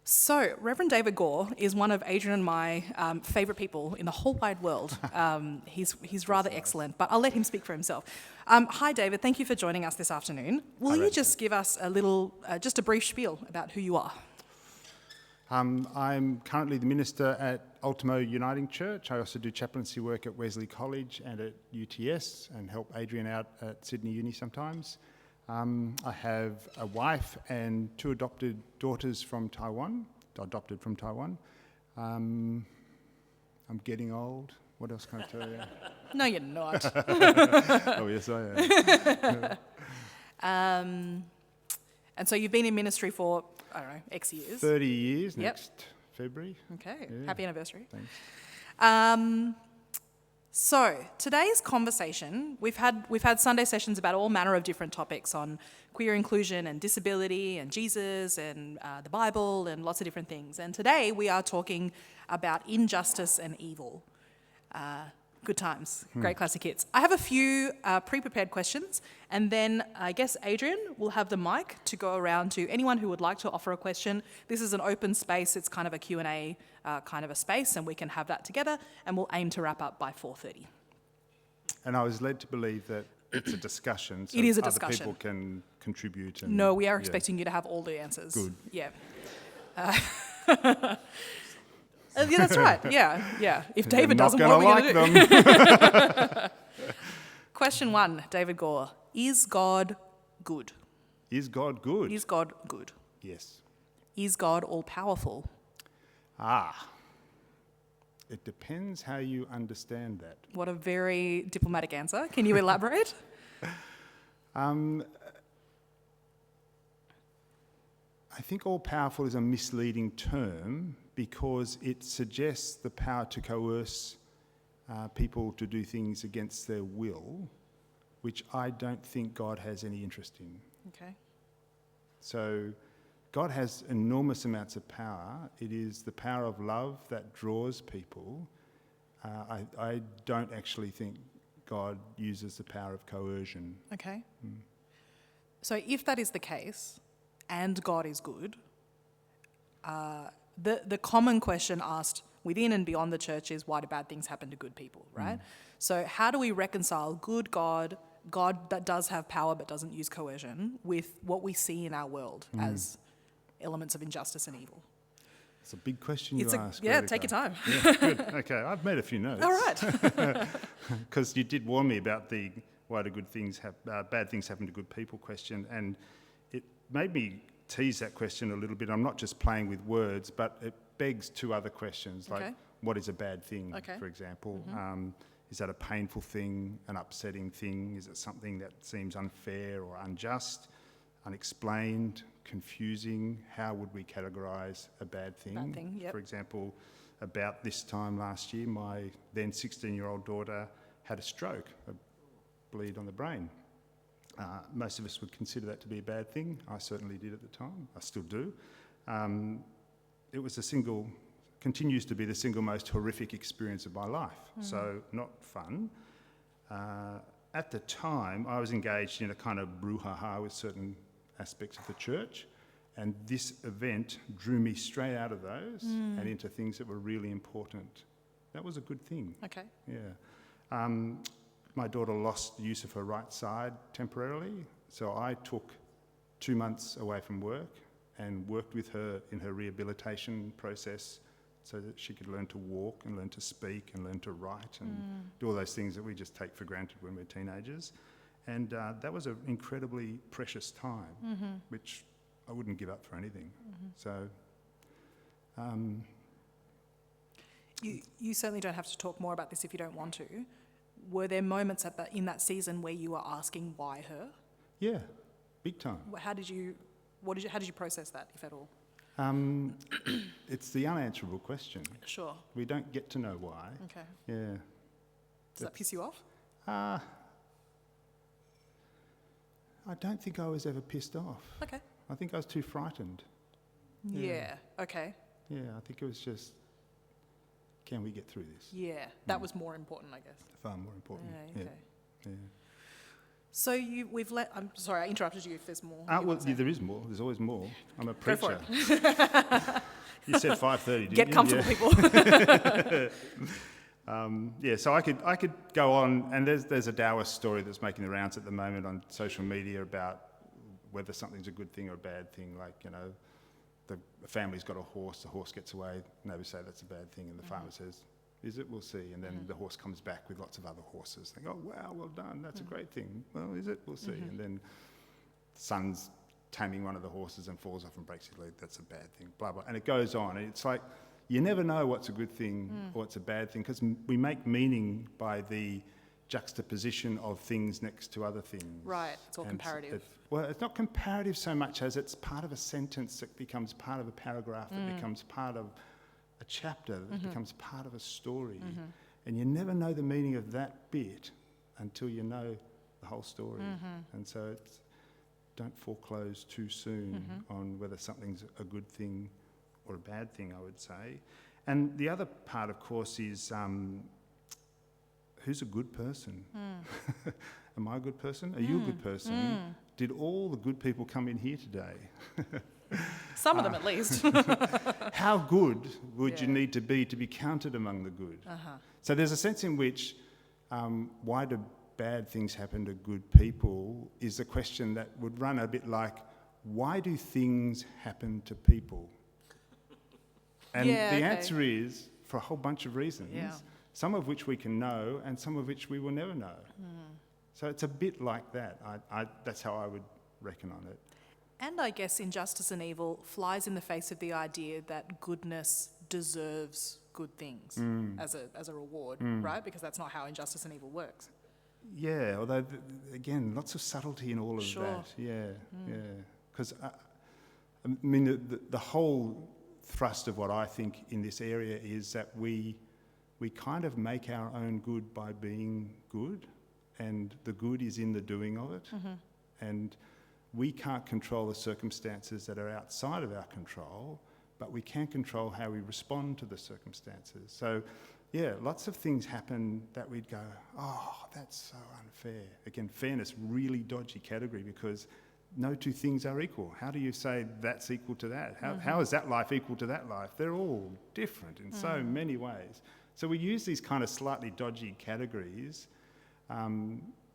So, Reverend David Gore is one of Adrian and my favourite people in the whole wide world. He's rather excellent, but I'll let him speak for himself. Hi, David. Thank you for joining us this afternoon. Will you just give us a little, just a brief spiel about who you are? I'm currently the minister at Ultimo Uniting Church. I also do chaplaincy work at Wesley College and at UTS and help Adrian out at Sydney Uni sometimes. I have a wife and 2 adopted daughters from Taiwan, adopted from Taiwan. I'm getting old. What else can I tell you? No, you're not. Oh, yes, I am. And so you've been in ministry for, I don't know, X years. 30 years next February. Okay, Yeah. Happy anniversary. Thanks. So today's conversation, we've had Sunday sessions about all manner of different topics on queer inclusion and disability and Jesus and the Bible and lots of different things. And today we are talking about injustice and evil. Good times, great classic hits. I have a few pre-prepared questions, and then I guess Adrian will have the mic to go around to anyone who would like to offer a question. This is an open space, it's kind of a Q&A kind of a space, and we can have that together, and we'll aim to wrap up by 4:30. And I was led to believe that it's a discussion, so It is a other discussion. people can contribute. And, No, we are expecting you to have all the answers. Good. Yeah. Yeah, that's right. Yeah. If David doesn't, what are we going to do? them. Question 1, David Gore. Is God good? Is God good? Is God good? Yes. Is God all-powerful? It depends how you understand that. What a very diplomatic answer. Can you elaborate? I think all-powerful is a misleading term because it suggests the power to coerce people to do things against their will, which I don't think God has any interest in. Okay. So God has enormous amounts of power. It is the power of love that draws people. I don't actually think God uses the power of coercion. Okay. So if that is the case, and God is good, the common question asked within and beyond the church is, why do bad things happen to good people, right? So how do we reconcile good God that does have power but doesn't use coercion, with what we see in our world as elements of injustice and evil? It's a big question you ask. Yeah, take your time. Yeah, good. Okay, I've made a few notes. All right. Because you did warn me about the why do bad things happen to good people question, and it made me tease that question a little bit. I'm not just playing with words, but it begs 2 other questions, like what is a bad thing, for example? Is that a painful thing, an upsetting thing? Is it something that seems unfair or unjust, unexplained, confusing? How would we categorise a bad thing? Bad thing, yep. For example, about this time last year, my then 16-year-old daughter had a stroke, a bleed on the brain. Most of us would consider that to be a bad thing. I certainly did at the time. I still do. It was continues to be the single most horrific experience of my life. So not fun. At the time, I was engaged in a kind of brouhaha with certain aspects of the church, and this event drew me straight out of those and into things that were really important. That was a good thing. Okay. Yeah. My daughter lost the use of her right side temporarily, so I took 2 months away from work and worked with her in her rehabilitation process so that she could learn to walk and learn to speak and learn to write and do all those things that we just take for granted when we're teenagers. And that was an incredibly precious time, which I wouldn't give up for anything. So... You certainly don't have to talk more about this if you don't want to. Were there moments in that season where you were asking why her? Yeah, big time. How did you process that, if at all? It's the unanswerable question. Sure. We don't get to know why. Okay. Yeah. Does that piss you off? I don't think I was ever pissed off. Okay. I think I was too frightened. Yeah. Okay. Yeah, I think it was just, can we get through this? Yeah, that was more important, I guess. Far more important. Yeah, okay. Yeah. So I'm sorry, I interrupted you if there's more. Well, there is more. There's always more. I'm a Go for preacher. it. You said 5:30, didn't Get you? comfortable, people. So I could go on, and there's a Taoist story that's making the rounds at the moment on social media about whether something's a good thing or a bad thing. Like, you know, the family's got a horse, the horse gets away, neighbours say that's a bad thing, and the farmer says, is it? We'll see. And then the horse comes back with lots of other horses. They go, oh, wow, well done, that's a great thing. Well, is it? We'll see. And then the son's taming one of the horses and falls off and breaks his leg. That's a bad thing, blah, blah. And it goes on. And it's like, you never know what's a good thing or what's a bad thing, because we make meaning by the juxtaposition of things next to other things. Right, it's all comparative. It's not comparative so much as it's part of a sentence that becomes part of a paragraph, that becomes part of a chapter, that becomes part of a story. And you never know the meaning of that bit until you know the whole story. And so don't foreclose too soon on whether something's a good thing or a bad thing, I would say. And the other part, of course, is who's a good person? Am I a good person? Are you a good person? Did all the good people come in here today? Some of them, at least. How good would you need to be counted among the good? So there's a sense in which why do bad things happen to good people is a question that would run a bit like, why do things happen to people? And the answer is for a whole bunch of reasons, some of which we can know and some of which we will never know. So it's a bit like that. That's how I would reckon on it. And I guess injustice and evil flies in the face of the idea that goodness deserves good things as a reward, right? Because that's not how injustice and evil works. Yeah, although, again, lots of subtlety in all of that. Yeah. Because, I mean, the whole thrust of what I think in this area is that we kind of make our own good by being good, and the good is in the doing of it. And we can't control the circumstances that are outside of our control, but we can control how we respond to the circumstances. So, yeah, lots of things happen that we'd go, oh, that's so unfair. Again, fairness, really dodgy category, because no two things are equal. How do you say that's equal to that? How is that life equal to that life? They're all different in so many ways. So we use these kind of slightly dodgy categories,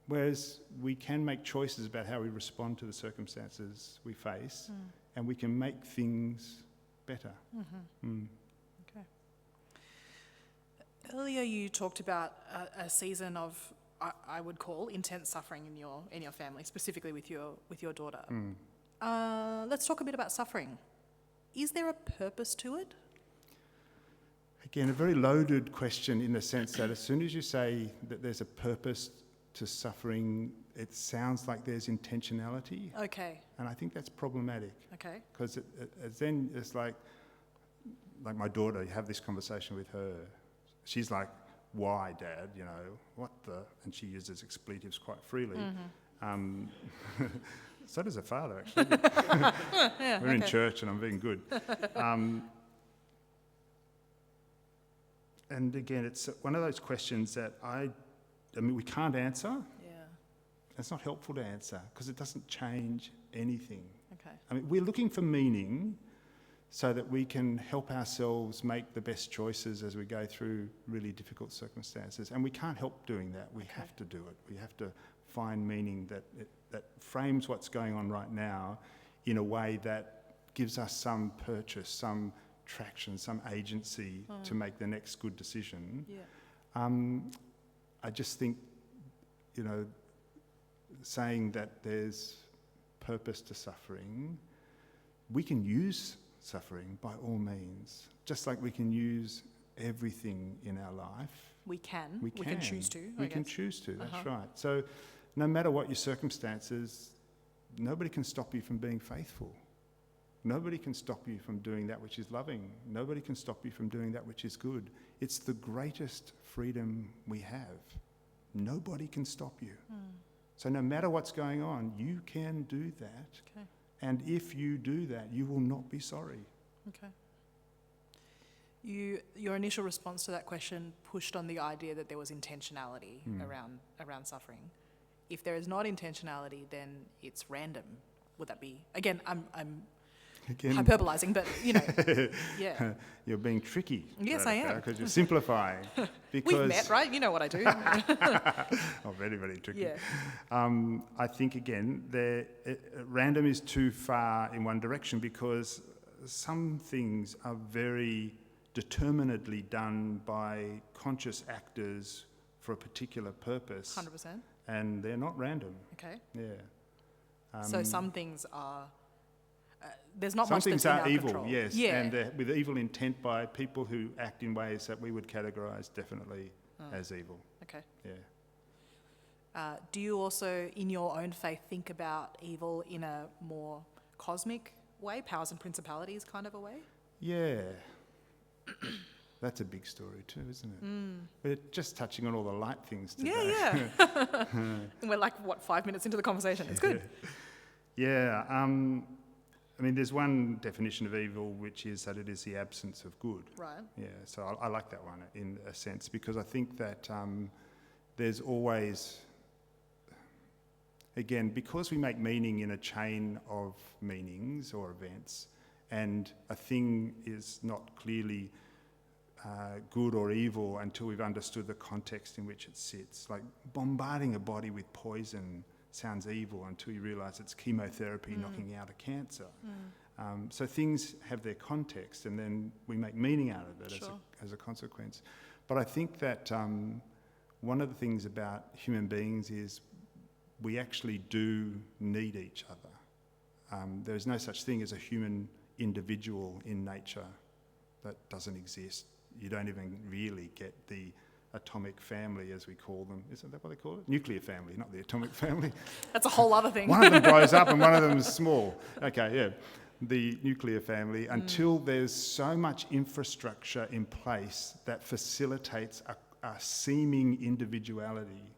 whereas we can make choices about how we respond to the circumstances we face, and we can make things better. Okay. Earlier you talked about a season of, I would call, intense suffering in your family, specifically with your daughter. Let's talk a bit about suffering. Is there a purpose to it? Again, a very loaded question in the sense that as soon as you say that there's a purpose to suffering, it sounds like there's intentionality. Okay. And I think that's problematic. Okay. Because then it's like my daughter, you have this conversation with her. She's like, why, Dad? You know, what the... And she uses expletives quite freely. So does her father, actually. We're in church and I'm being good. And again, it's one of those questions that I mean, we can't answer. Yeah. It's not helpful to answer because it doesn't change anything. Okay. I mean, we're looking for meaning so that we can help ourselves make the best choices as we go through really difficult circumstances. And we can't help doing that. We have to do it. We have to find meaning that frames what's going on right now in a way that gives us some purchase, some traction, some agency to make the next good decision. Yeah. I just think, you know, saying that there's purpose to suffering, we can use suffering by all means, just like we can use everything in our life. We can choose to. We can choose to, that's right. So no matter what your circumstances, nobody can stop you from being faithful. Nobody can stop you from doing that which is loving. Nobody can stop you from doing that which is good. It's the greatest freedom we have. Nobody can stop you. So no matter what's going on, you can do that. Okay. And if you do that, you will not be sorry. Okay. Your initial response to that question pushed on the idea that there was intentionality around suffering. If there is not intentionality, then it's random. Would that be... Again, I'm Again, hyperbolizing, but yeah. you're being tricky. Yes, I am. Because you're simplifying. Because We've met, right? You know what I do. oh, very, very tricky. Yeah. I think, again, random is too far in one direction because some things are very determinedly done by conscious actors for a particular purpose. 100%. And they're not random. Okay. Yeah. So some things are... there's not Some much things that's in are our evil, control. yes, Yeah. and with evil intent by people who act in ways that we would categorise definitely as evil. Okay. Yeah. Do you also, in your own faith, think about evil in a more cosmic way, powers and principalities kind of a way? Yeah. That's a big story too, isn't it? We're just touching on all the light things today. Yeah. And we're like, 5 minutes into the conversation? It's good. Yeah. I mean, there's one definition of evil, which is that it is the absence of good. Right. Yeah, so I like that one in a sense, because I think that there's always, again, because we make meaning in a chain of meanings or events, and a thing is not clearly good or evil until we've understood the context in which it sits. Like bombarding a body with poison sounds evil until you realise it's chemotherapy knocking out a cancer. So things have their context, and then we make meaning out of it as a consequence. But I think that one of the things about human beings is we actually do need each other. There is no such thing as a human individual in nature. That doesn't exist. You don't even really get the atomic family, as we call them. Isn't that what they call it? Nuclear family, not the atomic family. That's a whole other thing. One of them blows up and one of them is small. Okay, yeah. The nuclear family, until there's so much infrastructure in place that facilitates a seeming individuality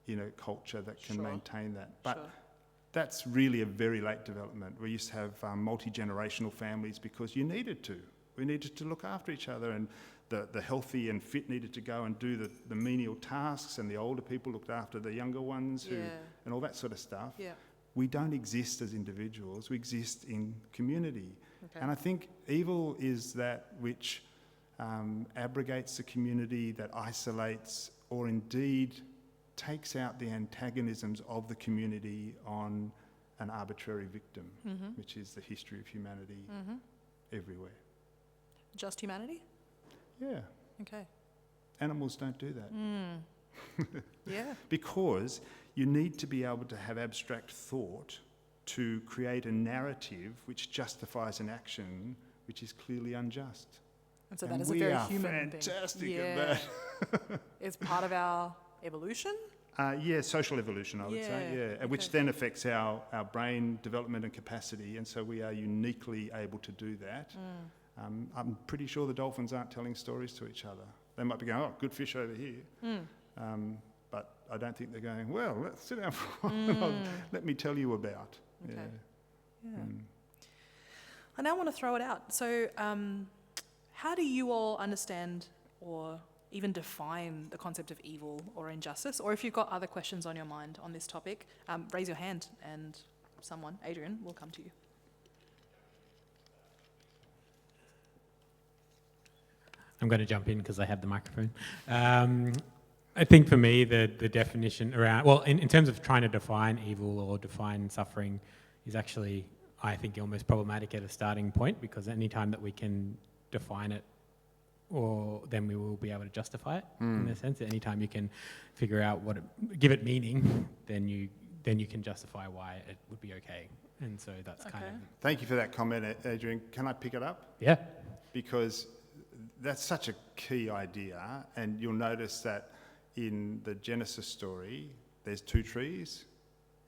in a culture that can maintain that. But that's really a very late development. We used to have multi-generational families because you needed to. We needed to look after each other, and the healthy and fit needed to go and do the menial tasks, and the older people looked after the younger ones and all that sort of stuff. Yeah. We don't exist as individuals, we exist in community. Okay. And I think evil is that which abrogates the community, that isolates, or indeed takes out the antagonisms of the community on an arbitrary victim, which is the history of humanity everywhere. Just humanity? Yeah. Okay. Animals don't do that. Yeah. Because you need to be able to have abstract thought to create a narrative which justifies an action which is clearly unjust. And so that is a very human thing. We are fantastic at that. It's part of our evolution? Social evolution, I would say, Okay. which then affects our brain development and capacity, and so we are uniquely able to do that. I'm pretty sure the dolphins aren't telling stories to each other. They might be going, oh, good fish over here. But I don't think they're going, well, let's sit down for a while. Let me tell you about. Okay. Yeah. I now want to throw it out. So how do you all understand or even define the concept of evil or injustice? Or if you've got other questions on your mind on this topic, raise your hand and someone, Adrian, will come to you. I'm going to jump in because I have the microphone. I think for me, the definition around, well, in terms of trying to define evil or define suffering is actually, I think, almost problematic at a starting point, because any time that we can define it, or then we will be able to justify it in a sense. Any time you can figure out give it meaning, then you can justify why it would be okay. And so that's kind of... Thank you for that comment, Adrian. Can I pick it up? Yeah. Because that's such a key idea, and you'll notice that in the Genesis story, there's two trees.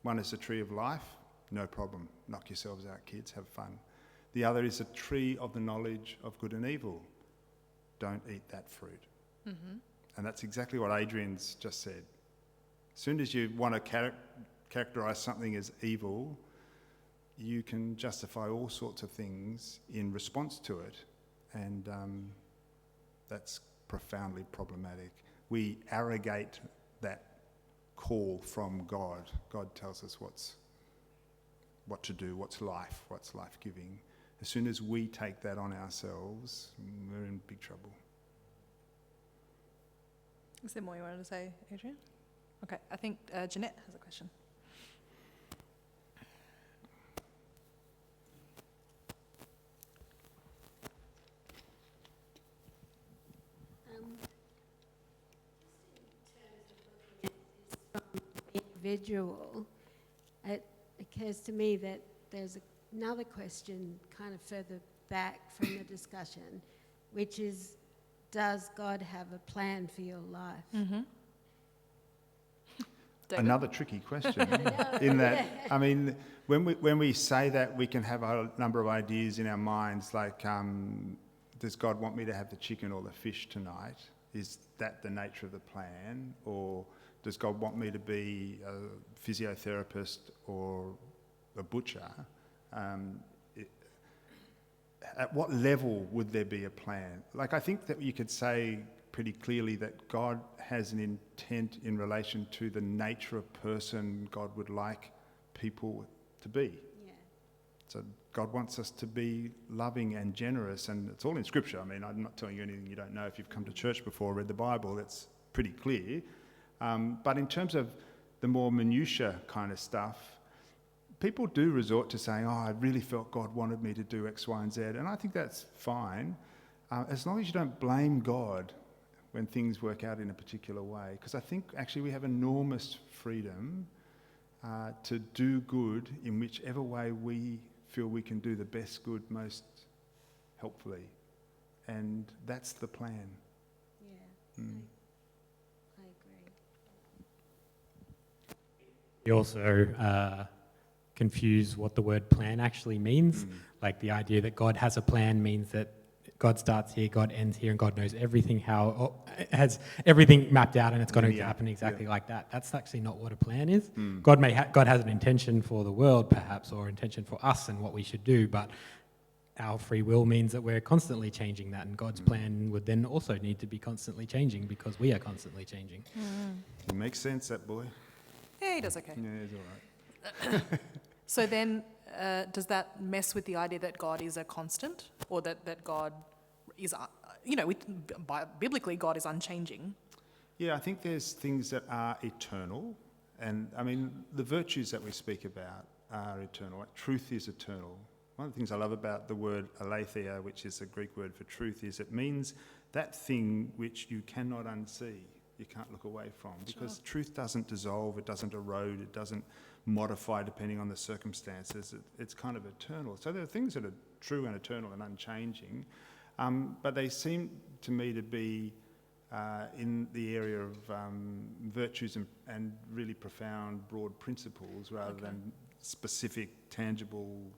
One is the tree of life, no problem, knock yourselves out, kids, have fun. The other is a tree of the knowledge of good and evil. Don't eat that fruit. And that's exactly what Adrian's just said. As soon as you want to characterise something as evil, you can justify all sorts of things in response to it, and that's profoundly problematic. We arrogate that call from God. God tells us what to do, what's life-giving, As soon as we take that on ourselves, we're in big trouble. Is there more you wanted to say, Adrian? Okay, I think Jeanette has a question. Individual, it occurs to me that there's another question kind of further back from the discussion, which is, does God have a plan for your life? Mm-hmm. Another tricky question in that, I mean, when we say that, we can have a number of ideas in our minds, like, does God want me to have the chicken or the fish tonight? Is that the nature of the plan? Or does God want me to be a physiotherapist or a butcher? At what level would there be a plan? Like, I think that you could say pretty clearly that God has an intent in relation to the nature of person God would like people to be. Yeah. So God wants us to be loving and generous, and it's all in Scripture. I mean, I'm not telling you anything you don't know. If you've come to church before or read the Bible, that's pretty clear. But in terms of the more minutiae kind of stuff, people do resort to saying, I really felt God wanted me to do X, Y, and Z. And I think that's fine, as long as you don't blame God when things work out in a particular way. Because I think actually we have enormous freedom to do good in whichever way we feel we can do the best good most helpfully. And that's the plan. Yeah. I agree. We also confuse what the word plan actually means. Like the idea that God has a plan means that God starts here, God ends here, and God knows everything, has everything mapped out, and it's going to happen exactly like that. That's actually not what a plan is. God has an intention for the world, perhaps, or intention for us and what we should do, but our free will means that we're constantly changing that, and God's plan would then also need to be constantly changing because we are constantly changing. It makes sense, that boy. Yeah, he does okay. Yeah, he's all right. So then, does that mess with the idea that God is a constant, or that God is, biblically, God is unchanging? Yeah, I think there's things that are eternal. And, I mean, the virtues that we speak about are eternal. Like, truth is eternal. One of the things I love about the word aletheia, which is a Greek word for truth, is it means that thing which you cannot unsee, you can't look away from. Because truth doesn't dissolve, it doesn't erode, it doesn't modify depending on the circumstances. It's kind of eternal. So there are things that are true and eternal and unchanging, but they seem to me to be in the area of virtues and really profound, broad principles rather than specific, tangible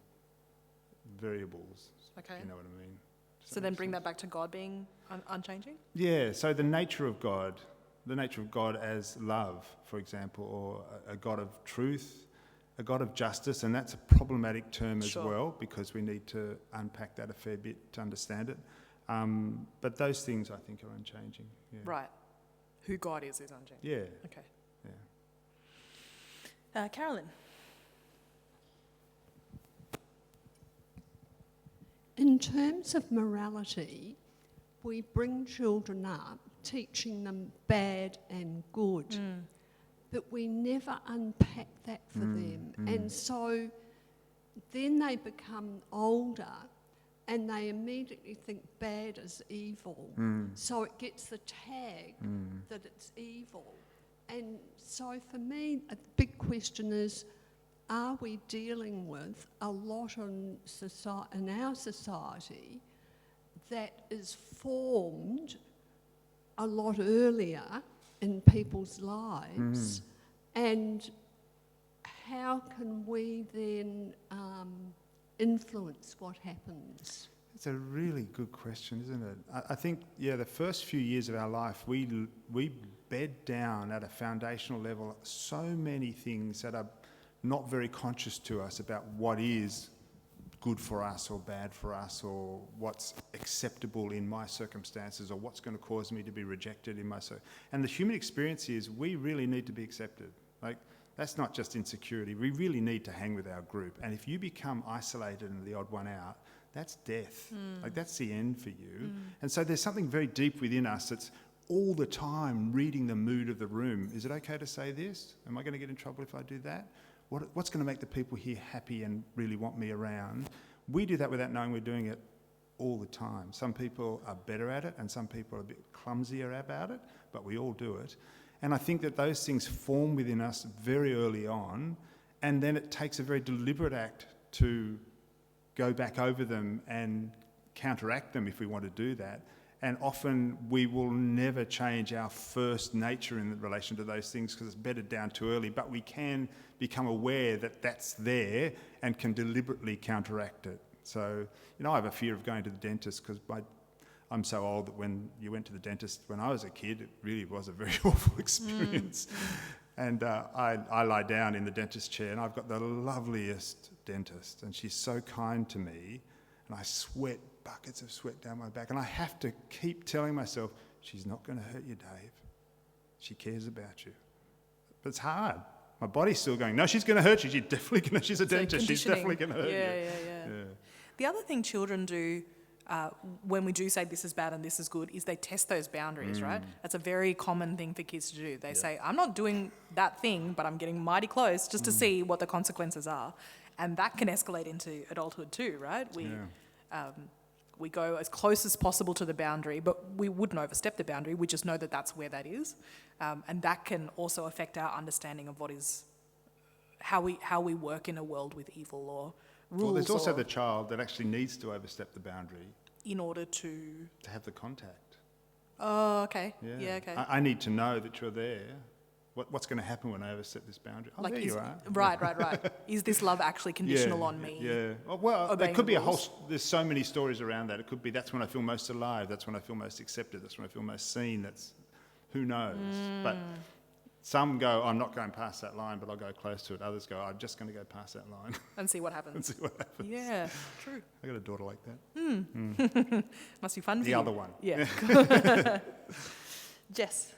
variables. Okay. You know what I mean? So then bring that back to God being unchanging? Yeah, so the nature of God as love, for example, or a God of truth, a God of justice, and that's a problematic term as well, because we need to unpack that a fair bit to understand it. But those things, I think, are unchanging. Yeah. Right. Who God is unchanging. Yeah. Okay. Yeah. Carolyn. In terms of morality, we bring children up teaching them bad and good, but we never unpack that for them. And so then they become older and they immediately think bad is evil. So it gets the tag that it's evil. And so for me, a big question is, are we dealing with a lot in our society that is formed a lot earlier in people's lives, and how can we then influence what happens? It's a really good question, isn't it? I think, the first few years of our life, we bed down at a foundational level so many things that are not very conscious to us about what is good for us or bad for us, or what's acceptable in my circumstances, or what's going to cause me to be rejected in my and the human experience is we really need to be accepted. Like, that's not just insecurity. We really need to hang with our group. And if you become isolated and the odd one out, that's death. Like, that's the end for you. And so there's something very deep within us that's all the time reading the mood of the room. Is it okay to say this? Am I going to get in trouble if I do that? What's going to make the people here happy and really want me around? We do that without knowing we're doing it all the time. Some people are better at it and some people are a bit clumsier about it, but we all do it. And I think that those things form within us very early on, and then it takes a very deliberate act to go back over them and counteract them if we want to do that. And often we will never change our first nature in relation to those things because it's bedded down too early, but we can become aware that that's there and can deliberately counteract it. So, I have a fear of going to the dentist because I'm so old that when you went to the dentist when I was a kid, it really was a very awful experience. And I lie down in the dentist chair and I've got the loveliest dentist and she's so kind to me and I sweat, buckets of sweat down my back, and I have to keep telling myself, she's not going to hurt you, Dave. She cares about you. But it's hard. My body's still going, no, she's going to hurt you. She's definitely going to, she's a dentist. She's definitely going to hurt you. Yeah. The other thing children do when we do say this is bad and this is good is they test those boundaries, right? That's a very common thing for kids to do. They say, I'm not doing that thing, but I'm getting mighty close just to see what the consequences are. And that can escalate into adulthood too, right? We go as close as possible to the boundary, but we wouldn't overstep the boundary. We just know that that's where that is. And that can also affect our understanding of how we work in a world with evil or rules. Well, there's also the child that actually needs to overstep the boundary in order to have the contact. Oh, okay. Yeah, okay. I need to know that you're there. What's going to happen when I overstep this boundary? Oh, there you are. Right. Is this love actually conditional on me? Yeah. Well, there could be there's so many stories around that. It could be that's when I feel most alive, that's when I feel most accepted, that's when I feel most seen, who knows. But some go, I'm not going past that line, but I'll go close to it. Others go, I'm just going to go past that line. And see what happens. Yeah, true. I got a daughter like that. Must be fun for the you. other one. Yeah. Jess,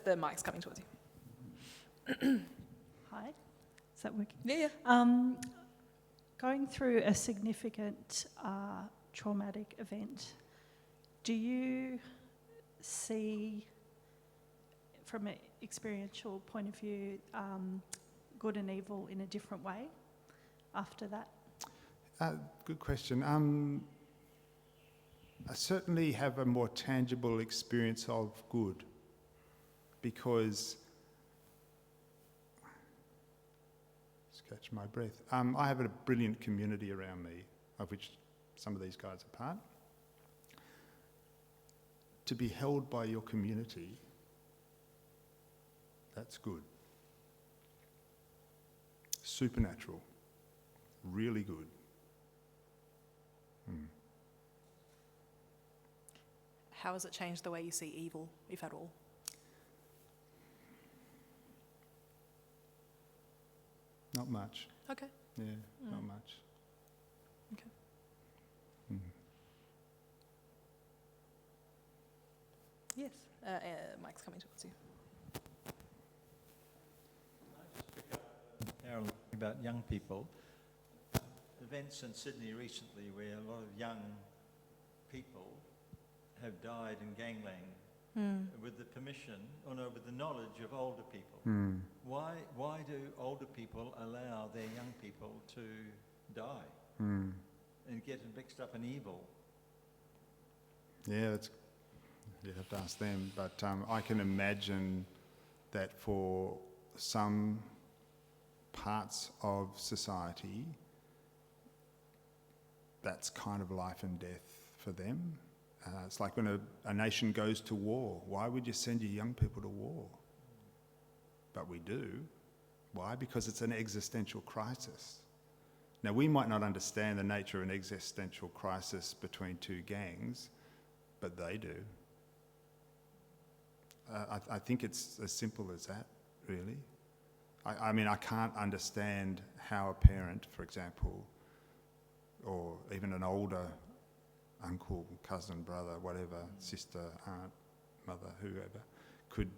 the mic's coming towards you. Hi, is that working? Yeah. Going through a significant traumatic event, do you see, from an experiential point of view, good and evil in a different way after that? Good question. I certainly have a more tangible experience of good because, just catch my breath, I have a brilliant community around me, of which some of these guys are part. To be held by your community, that's good. Supernatural, really good. How has it changed the way you see evil, if at all? Not much. Okay. Yeah, not much. Okay. Yes. Mike's coming towards you. Carol, about young people. Events in Sydney recently where a lot of young people have died in gangland with the permission, with the knowledge of older people. Why do older people allow their young people to die and get mixed up in evil? Yeah, you'd have to ask them, but I can imagine that for some parts of society, that's kind of life and death for them. It's like when a nation goes to war. Why would you send your young people to war? But we do. Why? Because it's an existential crisis. Now, we might not understand the nature of an existential crisis between two gangs, but they do. I think it's as simple as that, really. I mean, I can't understand how a parent, for example, or even an older uncle, cousin, brother, whatever, sister, aunt, mother, whoever, could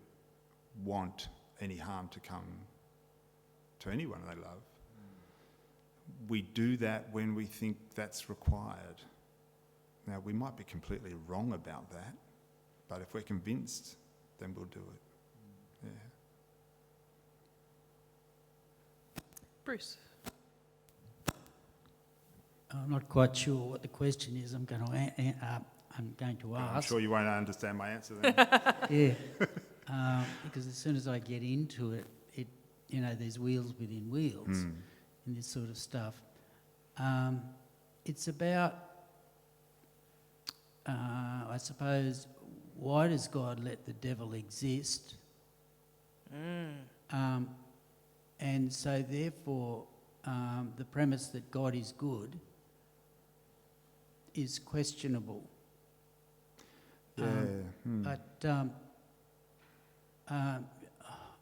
want any harm to come to anyone they love. we do that when we think that's required. Now, we might be completely wrong about that, but if we're convinced, then we'll do it. Yeah. Bruce. I'm not quite sure what the question is. I'm going to I'm ask. sure you won't understand my answer then. Yeah, because as soon as I get into it, there's wheels within wheels and this sort of stuff. It's about, I suppose, why does God let the devil exist? And so therefore, the premise that God is good is questionable. But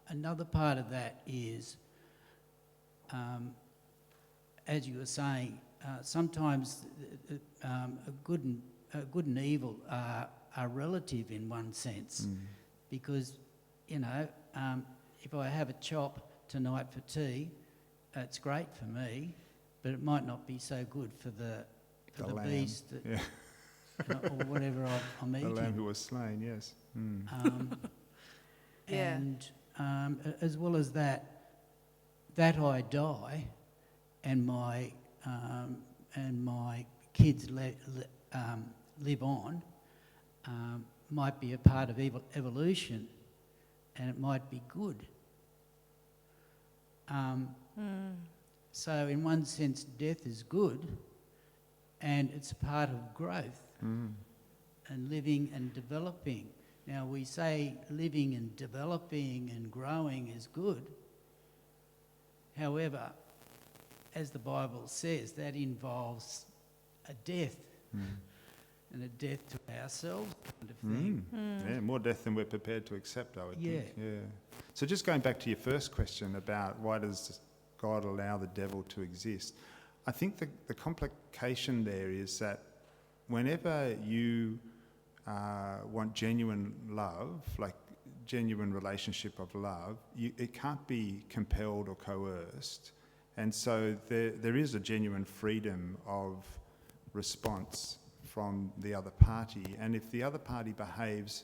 another part of that is, as you were saying, sometimes good and evil are relative in one sense, because if I have a chop tonight for tea, it's great for me, but it might not be so good for the lamb. beast that, or whatever I'm eating. The lamb who was slain, yes. Yeah. And as well as that I die, and my kids live on, might be a part of evolution, and it might be good. So in one sense, death is good, and it's a part of growth and living and developing. Now, we say living and developing and growing is good. However, as the Bible says, that involves a death, and a death to ourselves kind of thing. Yeah, more death than we're prepared to accept, I would think. Yeah. Yeah. So just going back to your first question about why does God allow the devil to exist, I think the complication there is that whenever you want genuine love, like genuine relationship of love, it can't be compelled or coerced. And so there is a genuine freedom of response from the other party. And if the other party behaves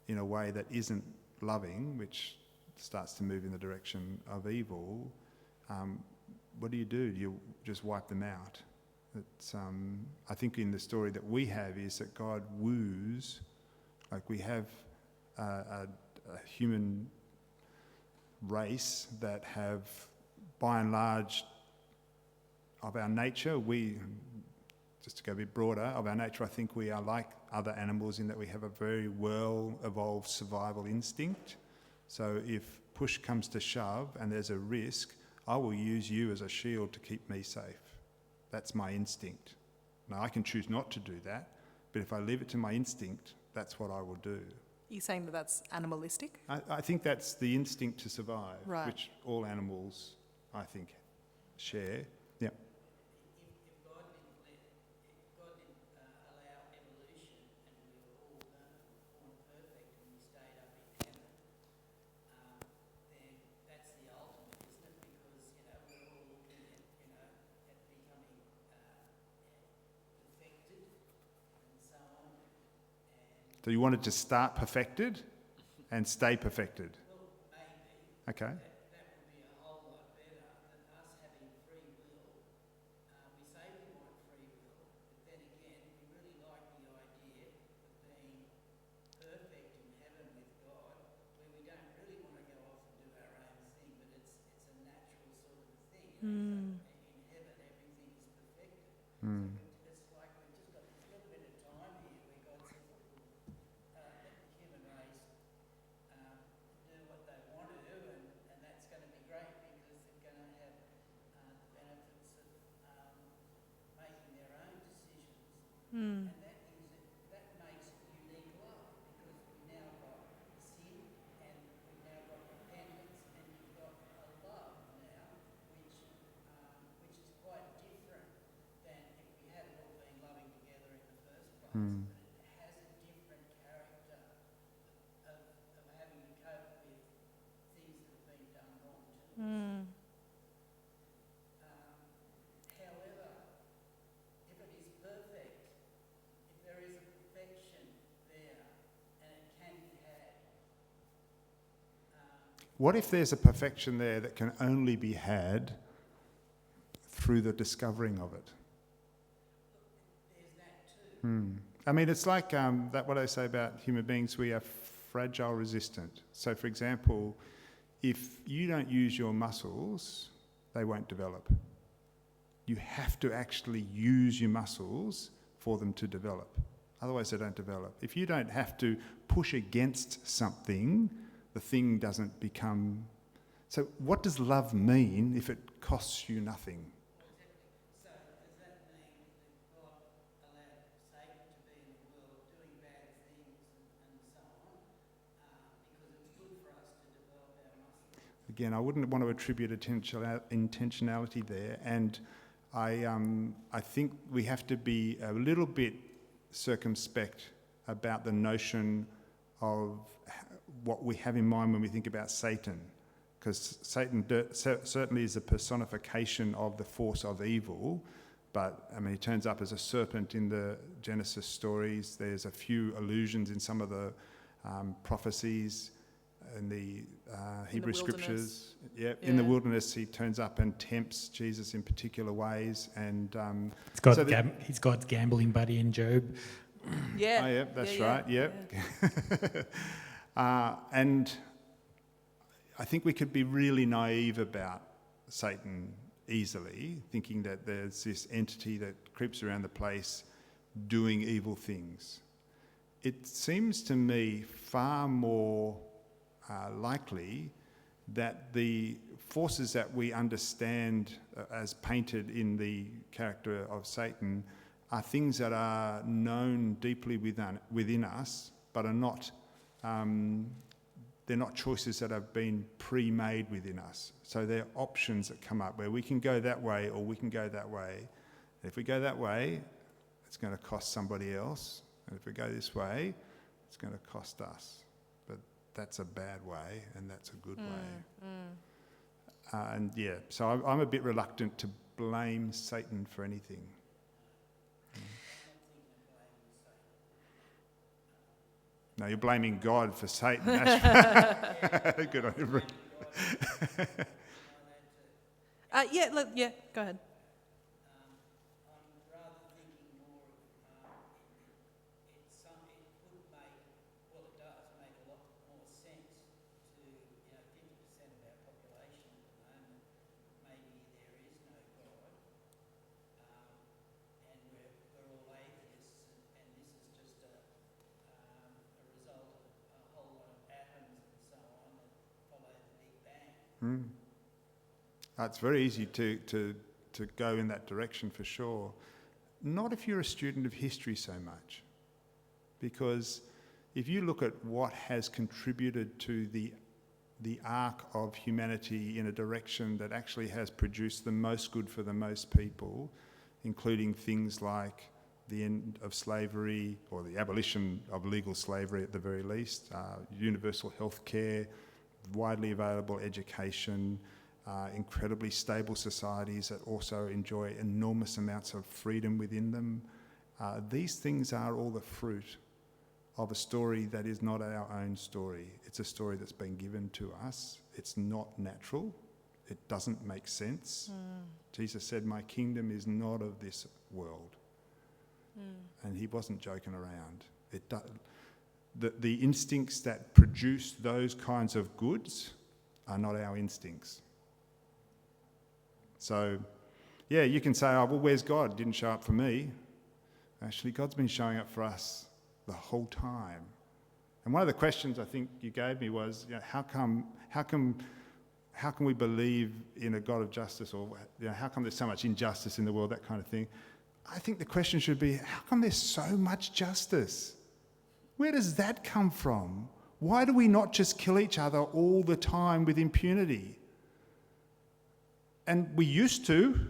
in a way that isn't loving, which starts to move in the direction of evil, what do? You just wipe them out. It's, I think in the story that we have is that God woos, like we have a human race that have, by and large, of our nature, just to go a bit broader, of our nature, I think we are like other animals in that we have a very well-evolved survival instinct. So if push comes to shove and there's a risk, I will use you as a shield to keep me safe. That's my instinct. Now, I can choose not to do that, but if I leave it to my instinct, that's what I will do. You're saying that that's animalistic? I think that's the instinct to survive, Right. which all animals, I think, share. Yeah. If God didn't allow evolution and we were all born perfect and we stayed up in heaven, then that's the ultimate, isn't it? Because we're all looking at at becoming perfected and so on. And So you wanted to start perfected and stay perfected? well, maybe. Okay. That would be a whole lot better than us having free will. We say we want free will, but then again, we really like the idea of being perfect in heaven with God, where we don't really want to go off and do our own thing, but it's a natural sort of thing. In heaven, everything is perfected. It's like we've just got this little bit of time here where God says, let the human race do what they want to do, and that's going to be great because they're going to have the benefits of making their own decisions. And that makes unique love, because we've now got sin and we've now got repentance and you've got a love now which is quite different than if we had all been loving together in the first place. But it has a different character of having to cope with things that have been done wrong to us. What if there's a perfection there that can only be had through the discovering of it? There's that too. I mean, it's like that what I say about human beings, we are fragile resistant. So, for example, if you don't use your muscles, they won't develop. You have to actually use your muscles for them to develop. Otherwise, they don't develop. If you don't have to push against something, the thing doesn't become... So what does love mean if it costs you nothing? So does that mean that God allowed Satan to be in the world doing bad things and so on, because it's good for us to develop our muscles? Again, I wouldn't want to attribute intentionality there, and I think we have to be a little bit circumspect about the notion of what we have in mind when we think about Satan, because Satan certainly is a personification of the force of evil, but I mean, he turns up as a serpent in the Genesis stories. There's a few allusions in some of the prophecies in the Hebrew scriptures. Yeah, in the wilderness, he turns up and tempts Jesus in particular ways, and he's God's gambling buddy in Job. Yeah. Oh, yeah, that's right. Yep. And I think we could be really naive about Satan easily, thinking that there's this entity that creeps around the place doing evil things. It seems to me far more likely that the forces that we understand as painted in the character of Satan are things that are known deeply within us, but are not... they're not choices that have been pre-made within us. So they're options that come up where we can go that way or we can go that way. And if we go that way, it's going to cost somebody else. And if we go this way, it's going to cost us. But that's a bad way and that's a good way. And yeah, so I'm a bit reluctant to blame Satan for anything. No, you're blaming God for Satan. That's good on you. Yeah, go ahead. I'm rather thinking more of it could make, well, it does make a lot more sense to 50% of our population at the moment. Maybe there is no God, and we're all atheists, and this is just a result of a whole lot of atoms and so on that follow the Big Bang. It's very easy to go in that direction for sure. Not if you're a student of history so much. Because if you look at what has contributed to the arc of humanity in a direction that actually has produced the most good for the most people, including things like the end of slavery or the abolition of legal slavery at the very least, universal health care, widely available education, incredibly stable societies that also enjoy enormous amounts of freedom within them. These things are all the fruit of a story that is not our own story. It's a story that's been given to us. It's not natural. It doesn't make sense. Jesus said, "My kingdom is not of this world." And he wasn't joking around. The instincts that produce those kinds of goods are not our instincts. So, yeah, you can say, "Oh, well, where's God? Didn't show up for me." Actually, God's been showing up for us the whole time. And one of the questions I think you gave me was, how come we believe in a God of justice, or how come there's so much injustice in the world, that kind of thing. I think the question should be, how come there's so much justice? Where does that come from? Why do we not just kill each other all the time with impunity? And we used to,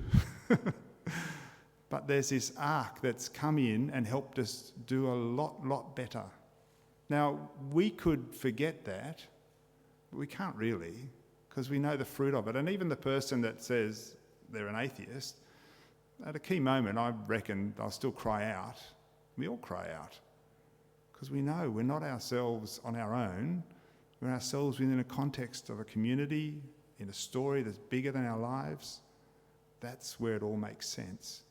but there's this arc that's come in and helped us do a lot better. Now, we could forget that, but we can't really, because we know the fruit of it. And even the person that says they're an atheist, at a key moment, I reckon they'll still cry out. We all cry out, because we know we're not ourselves on our own. we're ourselves within a context of a community, in a story that's bigger than our lives, that's where it all makes sense.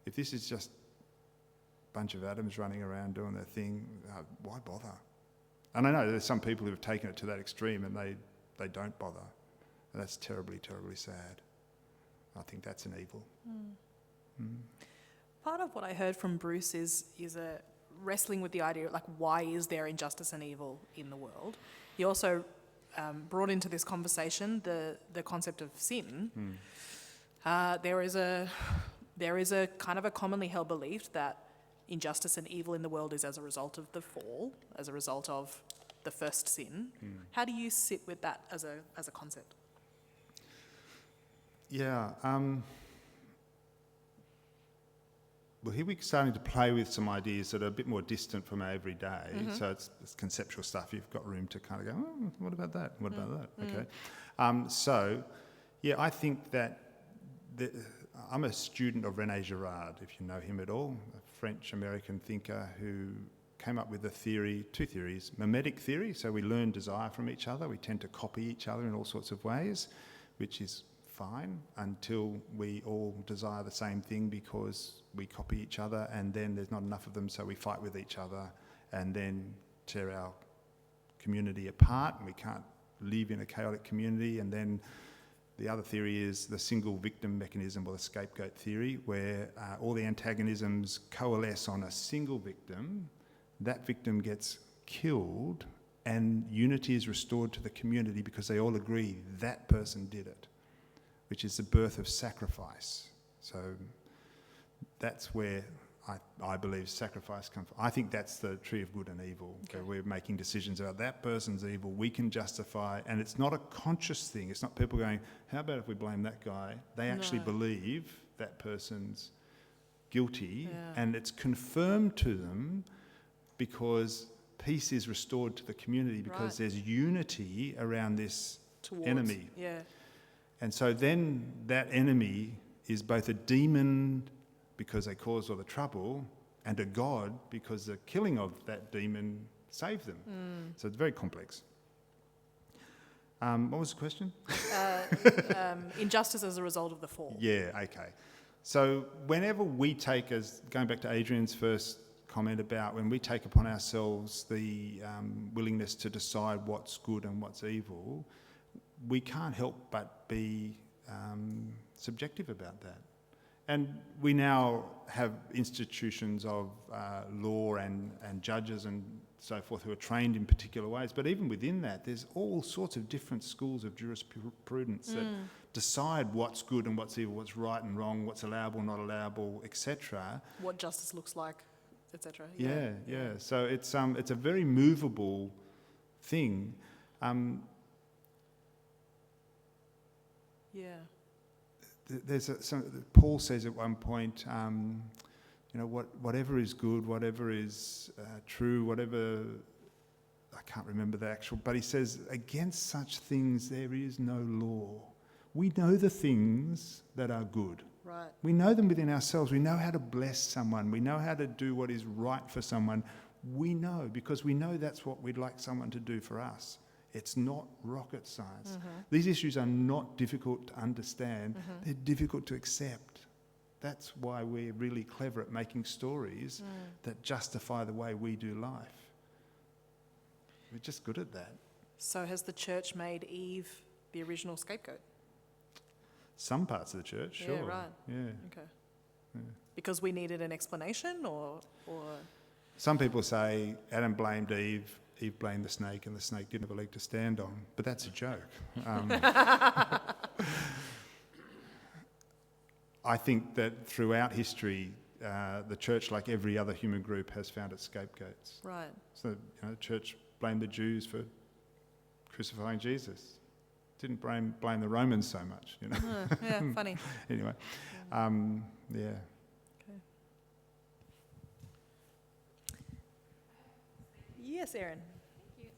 If this is just a bunch of atoms running around doing their thing, why bother? And I know there's some people who have taken it to that extreme and they don't bother. And that's terribly, terribly sad. I think that's an evil. Part of what I heard from Bruce is a wrestling with the idea, like, why is there injustice and evil in the world? He also brought into this conversation the concept of sin. There is a kind of a commonly held belief that injustice and evil in the world is as a result of the fall, as a result of the first sin. How do you sit with that as a concept? Yeah. Well, here we're starting to play with some ideas that are a bit more distant from our everyday. So it's conceptual stuff. You've got room to kind of go, oh, what about that? What about that? Okay. So, yeah, I think that I'm a student of René Girard, if you know him at all, a French-American thinker who came up with two theories. Mimetic theory, so we learn desire from each other. We tend to copy each other in all sorts of ways, which is fine until we all desire the same thing because we copy each other, and then there's not enough of them, so we fight with each other and then tear our community apart, and we can't live in a chaotic community. And then the other theory is the single victim mechanism, or the scapegoat theory, where all the antagonisms coalesce on a single victim. That victim gets killed and unity is restored to the community because they all agree that person did it, which is the birth of sacrifice. So that's where I believe sacrifice comes from. I think that's the tree of good and evil. Okay. We're making decisions about that person's evil. We can justify, and it's not a conscious thing. It's not people going, how about if we blame that guy? They actually believe that person's guilty, and it's confirmed to them because peace is restored to the community because there's unity around this enemy. Yeah. And so then that enemy is both a demon because they caused all the trouble and a god because the killing of that demon saved them. So it's very complex. What was the question? Injustice as a result of the fall. Yeah, okay. So whenever we take, as going back to Adrian's first comment about when we take upon ourselves the willingness to decide what's good and what's evil, we can't help but be subjective about that. And we now have institutions of law and judges and so forth who are trained in particular ways. But even within that, there's all sorts of different schools of jurisprudence that decide what's good and what's evil, what's right and wrong, what's allowable, not allowable, etc. What justice looks like, etc. Yeah. So it's a very movable thing. There's Paul says at one point, whatever is good, whatever is true, whatever, I can't remember the actual, but he says, against such things there is no law. We know the things that are good. Right. We know them within ourselves. We know how to bless someone. We know how to do what is right for someone. We know, because we know that's what we'd like someone to do for us. It's not rocket science. These issues are not difficult to understand. They're difficult to accept. That's why we're really clever at making stories that justify the way we do life. We're just good at that. So has the church made Eve the original scapegoat? Some parts of the church, sure. Yeah, right. Yeah. Okay. Yeah. Because we needed an explanation, or? Some people say Adam blamed Eve, Eve blamed the snake, and the snake didn't have a leg to stand on. But that's a joke. I think that throughout history, the church, like every other human group, has found its scapegoats. Right. So, the church blamed the Jews for crucifying Jesus. Didn't blame the Romans so much, Yeah, funny. Anyway, yeah. Okay. Yes, Erin.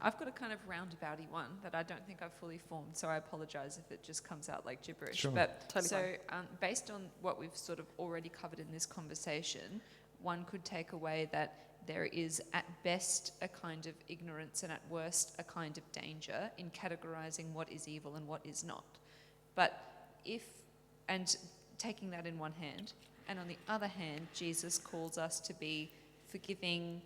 I've got a kind of roundabouty one that I don't think I've fully formed, so I apologise if it just comes out like gibberish. Sure. But Totally based on what we've sort of already covered in this conversation, one could take away that there is at best a kind of ignorance and at worst a kind of danger in categorizing what is evil and what is not. But and taking that in one hand, and on the other hand, Jesus calls us to be forgiving,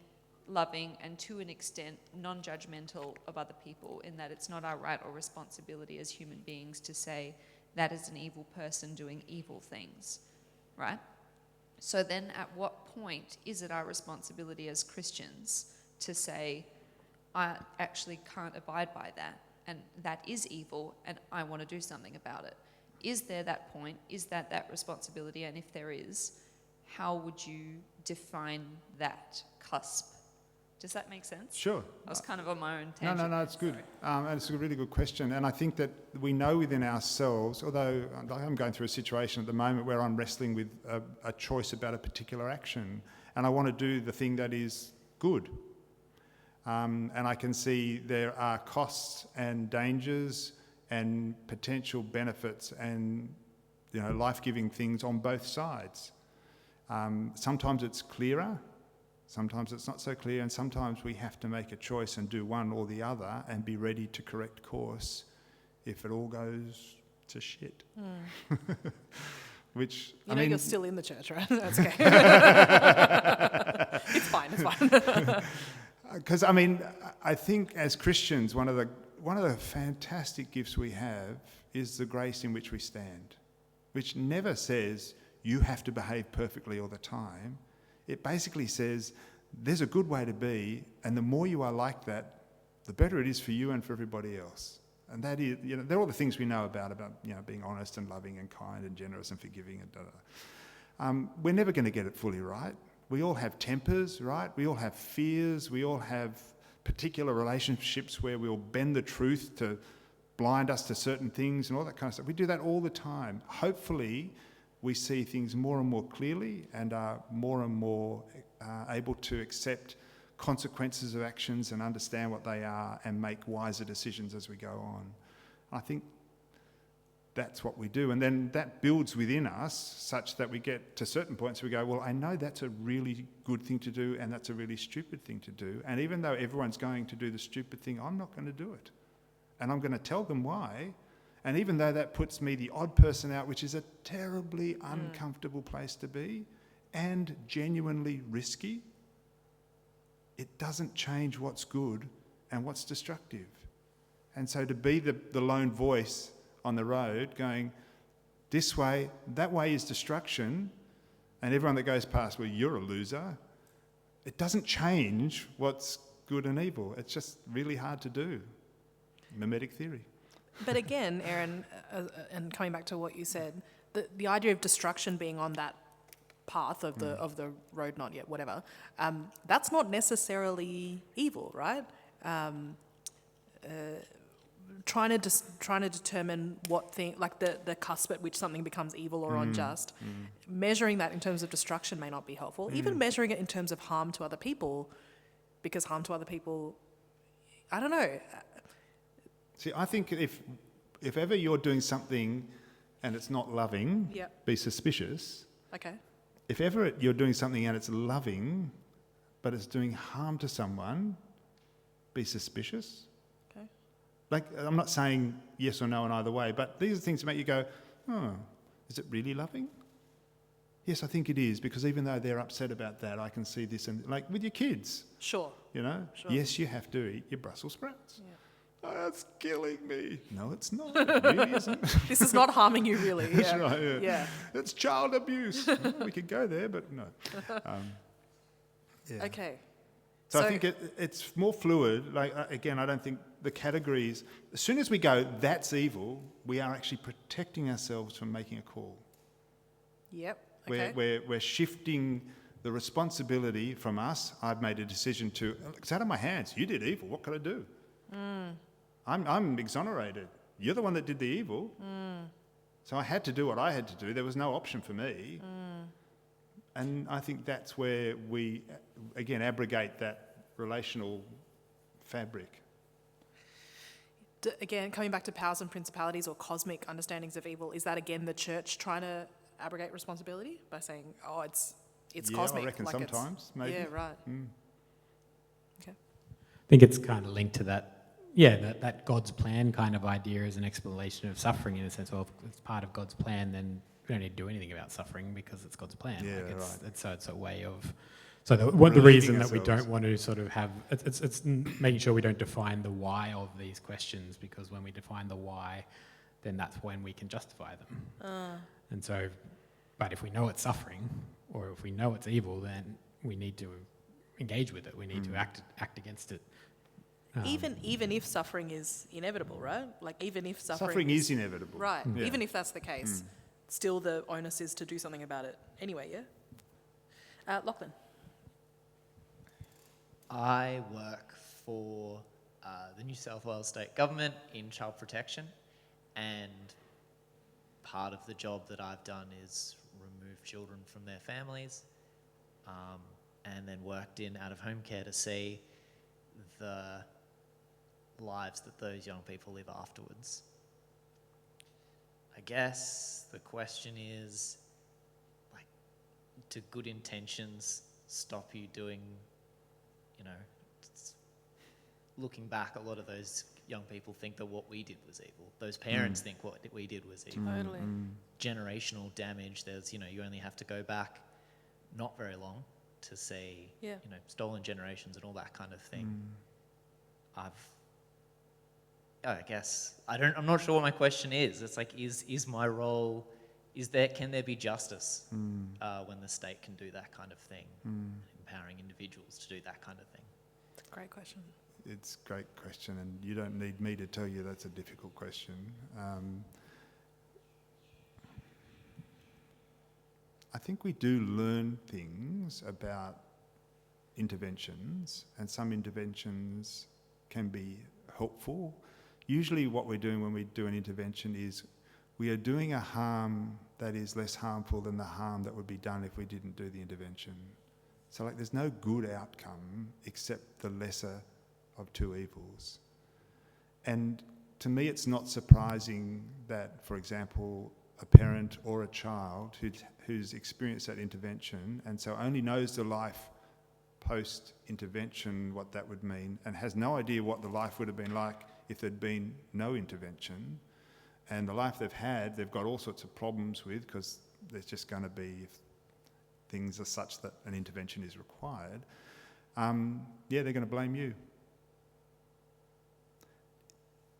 loving, and to an extent non-judgmental of other people, in that it's not our right or responsibility as human beings to say that is an evil person doing evil things, right? So then at what point is it our responsibility as Christians to say, I actually can't abide by that, and that is evil, and I want to do something about it? Is there that point? Is that responsibility? And if there is, how would you define that cusp? Does that make sense? Sure. I was kind of on my own tangent. No, it's good. And it's a really good question. And I think that we know within ourselves, although I'm going through a situation at the moment where I'm wrestling with a choice about a particular action, and I want to do the thing that is good. And I can see there are costs and dangers and potential benefits and, you know, life-giving things on both sides. Sometimes it's clearer, sometimes it's not so clear, and sometimes we have to make a choice and do one or the other and be ready to correct course if it all goes to shit. Which, I mean, you're still in the church, right? That's okay. It's fine. Because, I mean, I think as Christians, one of the fantastic gifts we have is the grace in which we stand, which never says you have to behave perfectly all the time. It basically says there's a good way to be, and the more you are like that, the better it is for you and for everybody else. And that is, you know, they're all the things we know about, you know, being honest and loving and kind and generous and forgiving and da-da. We're never going to get it fully right. We all have tempers, right? We all have fears. We all have particular relationships where we'll bend the truth to blind us to certain things and all that kind of stuff. We do that all the time. Hopefully, we see things more and more clearly and are more and more able to accept consequences of actions and understand what they are and make wiser decisions as we go on. I think that's what we do. And then that builds within us such that we get to certain points where we go, well, I know that's a really good thing to do and that's a really stupid thing to do. And even though everyone's going to do the stupid thing, I'm not going to do it. And I'm going to tell them why. And even though that puts me the odd person out, which is a terribly uncomfortable place to be and genuinely risky, it doesn't change what's good and what's destructive. And so to be the lone voice on the road going, this way, that way is destruction, and everyone that goes past, well, you're a loser, it doesn't change what's good and evil. It's just really hard to do. Mimetic theory. But again, Aaron, and coming back to what you said, the idea of destruction being on that path of the road not yet, whatever, that's not necessarily evil, right? Trying to determine what thing, like the cusp at which something becomes evil or unjust, measuring that in terms of destruction may not be helpful. Even measuring it in terms of harm to other people, because harm to other people, I don't know. See, I think if ever you're doing something and it's not loving, be suspicious. Okay. If ever you're doing something and it's loving, but it's doing harm to someone, be suspicious. Okay. Like, I'm not saying yes or no in either way, but these are things that make you go, oh, is it really loving? Yes, I think it is, because even though they're upset about that, I can see this, and like with your kids. Sure. You know? Sure. Yes, you have to eat your Brussels sprouts. Yeah. Oh, that's killing me. No, it's not. It really isn't. This is not harming you, really. That's Yeah. right, Yeah. It's child abuse. Well, we could go there, but no. Yeah. Okay. So I think it's more fluid. Like, again, I don't think the categories, as soon as we go, that's evil, we are actually protecting ourselves from making a call. Yep. Okay. We're shifting the responsibility from us. I've made a decision to, it's out of my hands. You did evil. What could I do? I'm exonerated. You're the one that did the evil. So I had to do what I had to do. There was no option for me. And I think that's where we, again, abrogate that relational fabric. Again, coming back to powers and principalities or cosmic understandings of evil, is that again the church trying to abrogate responsibility by saying, oh, it's cosmic? I reckon like sometimes, maybe. Yeah, right. think it's kind of linked to that, that God's plan kind of idea as an explanation of suffering, in a sense. Well, if it's part of God's plan, then we don't need to do anything about suffering because it's God's plan. Yeah, like it's, right. it's a way of... So the Relieving reason that we ourselves. don't want to sort of have... It's making sure we don't define the why of these questions, because when we define the why, then that's when we can justify them. And so, but if we know it's suffering, or if we know it's evil, then we need to engage with it. We need to act against it. Even if suffering is inevitable, right? Like even if Suffering is inevitable. right, Yeah. even if that's the case, still the onus is to do something about it anyway. Yeah. Lachlan. I work for the New South Wales State Government in child protection, and part of the job that I've done is remove children from their families, and then worked in out-of-home care to see the lives that those young people live afterwards. I guess the question is, like, do good intentions stop you doing, looking back, a lot of those young people think that what we did was evil. Those parents think what we did was evil. Totally. Generational damage, there's, you only have to go back not very long to see, stolen generations and all that kind of thing. I guess, I'm not sure what my question is. It's like, is my role, can there be justice when the state can do that kind of thing, empowering individuals to do that kind of thing? That's a great question. It's a great question, and you don't need me to tell you that's a difficult question. I think we do learn things about interventions, and some interventions can be helpful. Usually what we're doing when we do an intervention is we are doing a harm that is less harmful than the harm that would be done if we didn't do the intervention. So there's no good outcome except the lesser of two evils. And to me, it's not surprising that, for example, a parent or a child who's experienced that intervention and so only knows the life post-intervention, what that would mean, and has no idea what the life would have been like if there'd been no intervention. And the life they've got all sorts of problems with, because there's just going to be, if things are such that an intervention is required, they're going to blame you.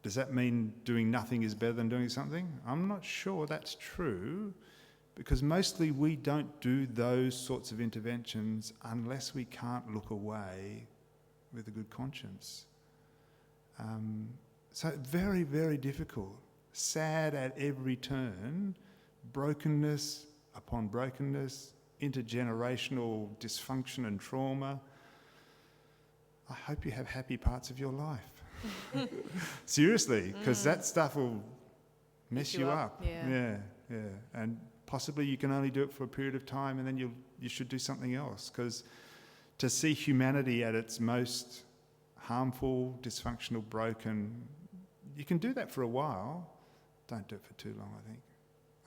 Does that mean doing nothing is better than doing something? I'm not sure that's true, because mostly we don't do those sorts of interventions unless we can't look away with a good conscience. So very, very difficult. Sad at every turn, brokenness upon brokenness, intergenerational dysfunction and trauma. I hope you have happy parts of your life. Seriously, because that stuff will mess you up. Yeah. And possibly you can only do it for a period of time, and then you should do something else. Because to see humanity at its most harmful, dysfunctional, broken, you can do that for a while. Don't do it for too long, I think,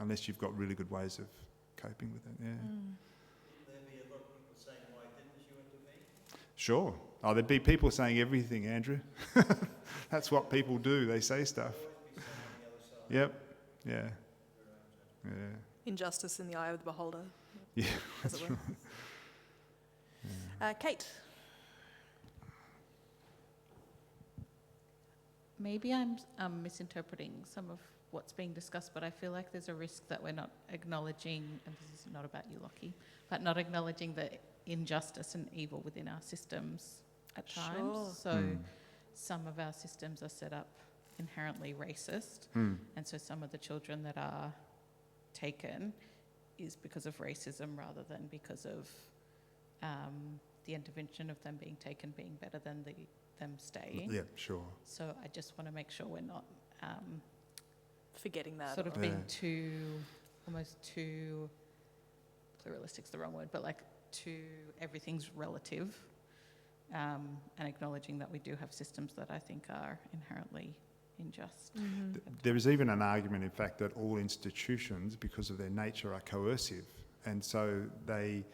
unless you've got really good ways of coping with it. Yeah. There'd be a lot of people saying, why didn't you intervene? Sure. Oh, there'd be people saying everything, Andrew. That's what people do. They say stuff. Yep. Yeah. Yeah. Injustice in the eye of the beholder. Yeah. As it were. Kate. Maybe I'm misinterpreting some of what's being discussed, but I feel like there's a risk that we're not acknowledging, and this is not about you, Lockie, but not acknowledging the injustice and evil within our systems at times. Sure. So some of our systems are set up inherently racist, and so some of the children that are taken is because of racism rather than because of the intervention of them being taken being better than them staying. Yeah, sure. So I just want to make sure we're not Forgetting that. sort of being almost too pluralistic's the wrong word, but everything's relative, and acknowledging that we do have systems that I think are inherently unjust. There is even an argument, in fact, that all institutions, because of their nature, are coercive, and so they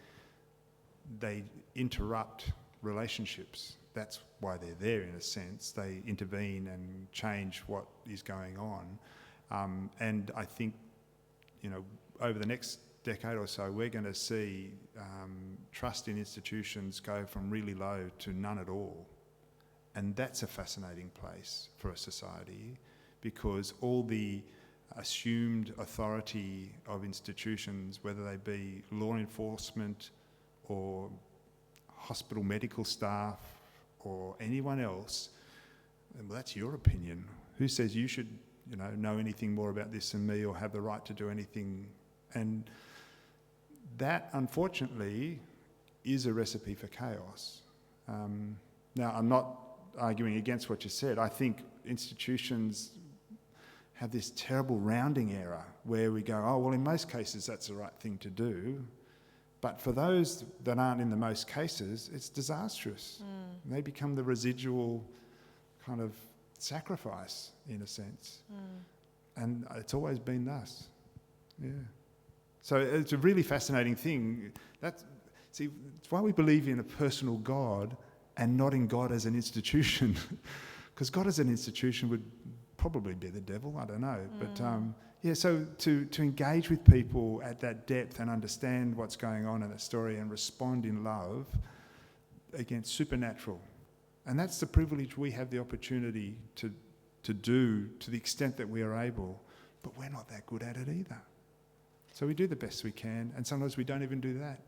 interrupt relationships. that's why they're there in a sense. They intervene and change what is going on. And I think, over the next decade or so, we're going to see trust in institutions go from really low to none at all. And that's a fascinating place for a society, because all the assumed authority of institutions, whether they be law enforcement or hospital medical staff or anyone else, well, that's your opinion. Who says you should, know anything more about this than me or have the right to do anything? And that, unfortunately, is a recipe for chaos. Now, I'm not arguing against what you said. I think institutions have this terrible rounding error where we go, oh, well, in most cases that's the right thing to do. But for those that aren't in the most cases, it's disastrous. They become the residual kind of sacrifice, in a sense. And it's always been thus. Yeah. So it's a really fascinating thing. It's why we believe in a personal God and not in God as an institution. Because God as an institution would probably be the devil, I don't know. But so to engage with people at that depth and understand what's going on in the story and respond in love, again, supernatural. And that's the privilege we have the opportunity to do to the extent that we are able, but we're not that good at it either. So we do the best we can, and sometimes we don't even do that.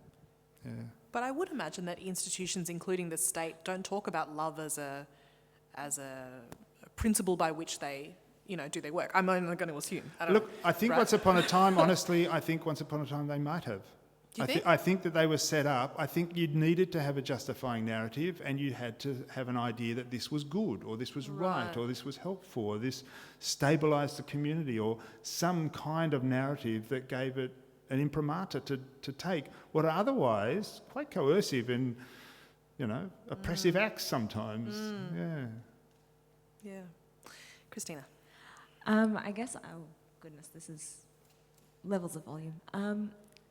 Yeah. But I would imagine that institutions, including the state, don't talk about love as a principle by which they, do their work. I'm only going to assume. I think once upon a time, honestly, they might have. Do you think? I think that they were set up. I think you needed to have a justifying narrative, and you had to have an idea that this was good, or this was right, or this was helpful, or this stabilised the community, or some kind of narrative that gave it an imprimatur to take what are otherwise quite coercive and, oppressive acts sometimes. Yeah. Christina. I guess, oh goodness, this is levels of volume.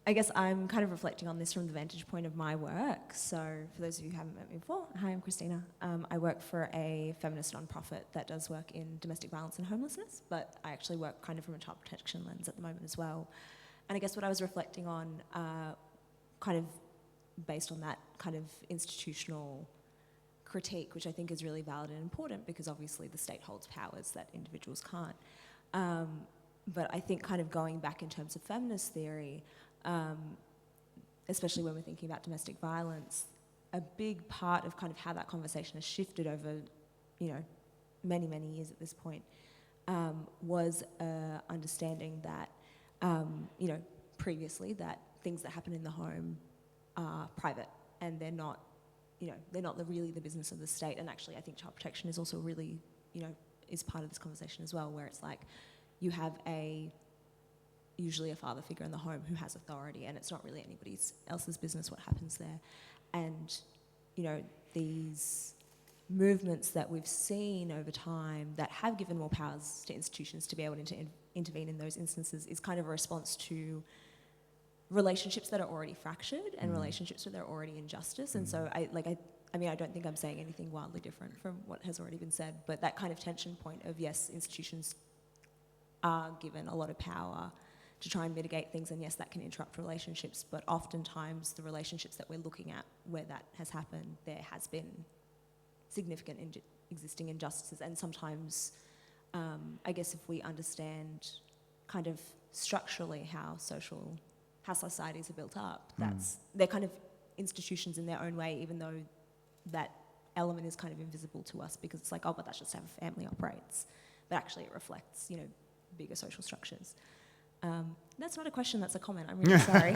I guess I'm kind of reflecting on this from the vantage point of my work. So for those of you who haven't met me before, hi, I'm Christina. I work for a feminist nonprofit that does work in domestic violence and homelessness, but I actually work kind of from a child protection lens at the moment as well. And I guess what I was reflecting on, kind of based on that kind of institutional critique, which I think is really valid and important, because obviously the state holds powers that individuals can't. But I think kind of going back in terms of feminist theory, especially when we're thinking about domestic violence, a big part of kind of how that conversation has shifted over, many, many years at this point, was understanding that, previously that things that happen in the home are private and they're not really the business of the state. And actually I think child protection is also really, is part of this conversation as well, where it's like you have usually a father figure in the home who has authority, and it's not really anybody else's business what happens there. And, these movements that we've seen over time that have given more powers to institutions to be able to intervene in those instances is kind of a response to relationships that are already fractured and relationships where there are already injustice. And so I don't think I'm saying anything wildly different from what has already been said, but that kind of tension point of, yes, institutions are given a lot of power to try and mitigate things, and yes, that can interrupt relationships, but oftentimes the relationships that we're looking at where that has happened, there has been significant existing injustices. And sometimes, I guess if we understand kind of structurally how societies are built up, they're kind of institutions in their own way, even though that element is kind of invisible to us, because it's like, oh, but that's just how a family operates. But actually it reflects, bigger social structures. That's not a question, that's a comment. I'm really sorry.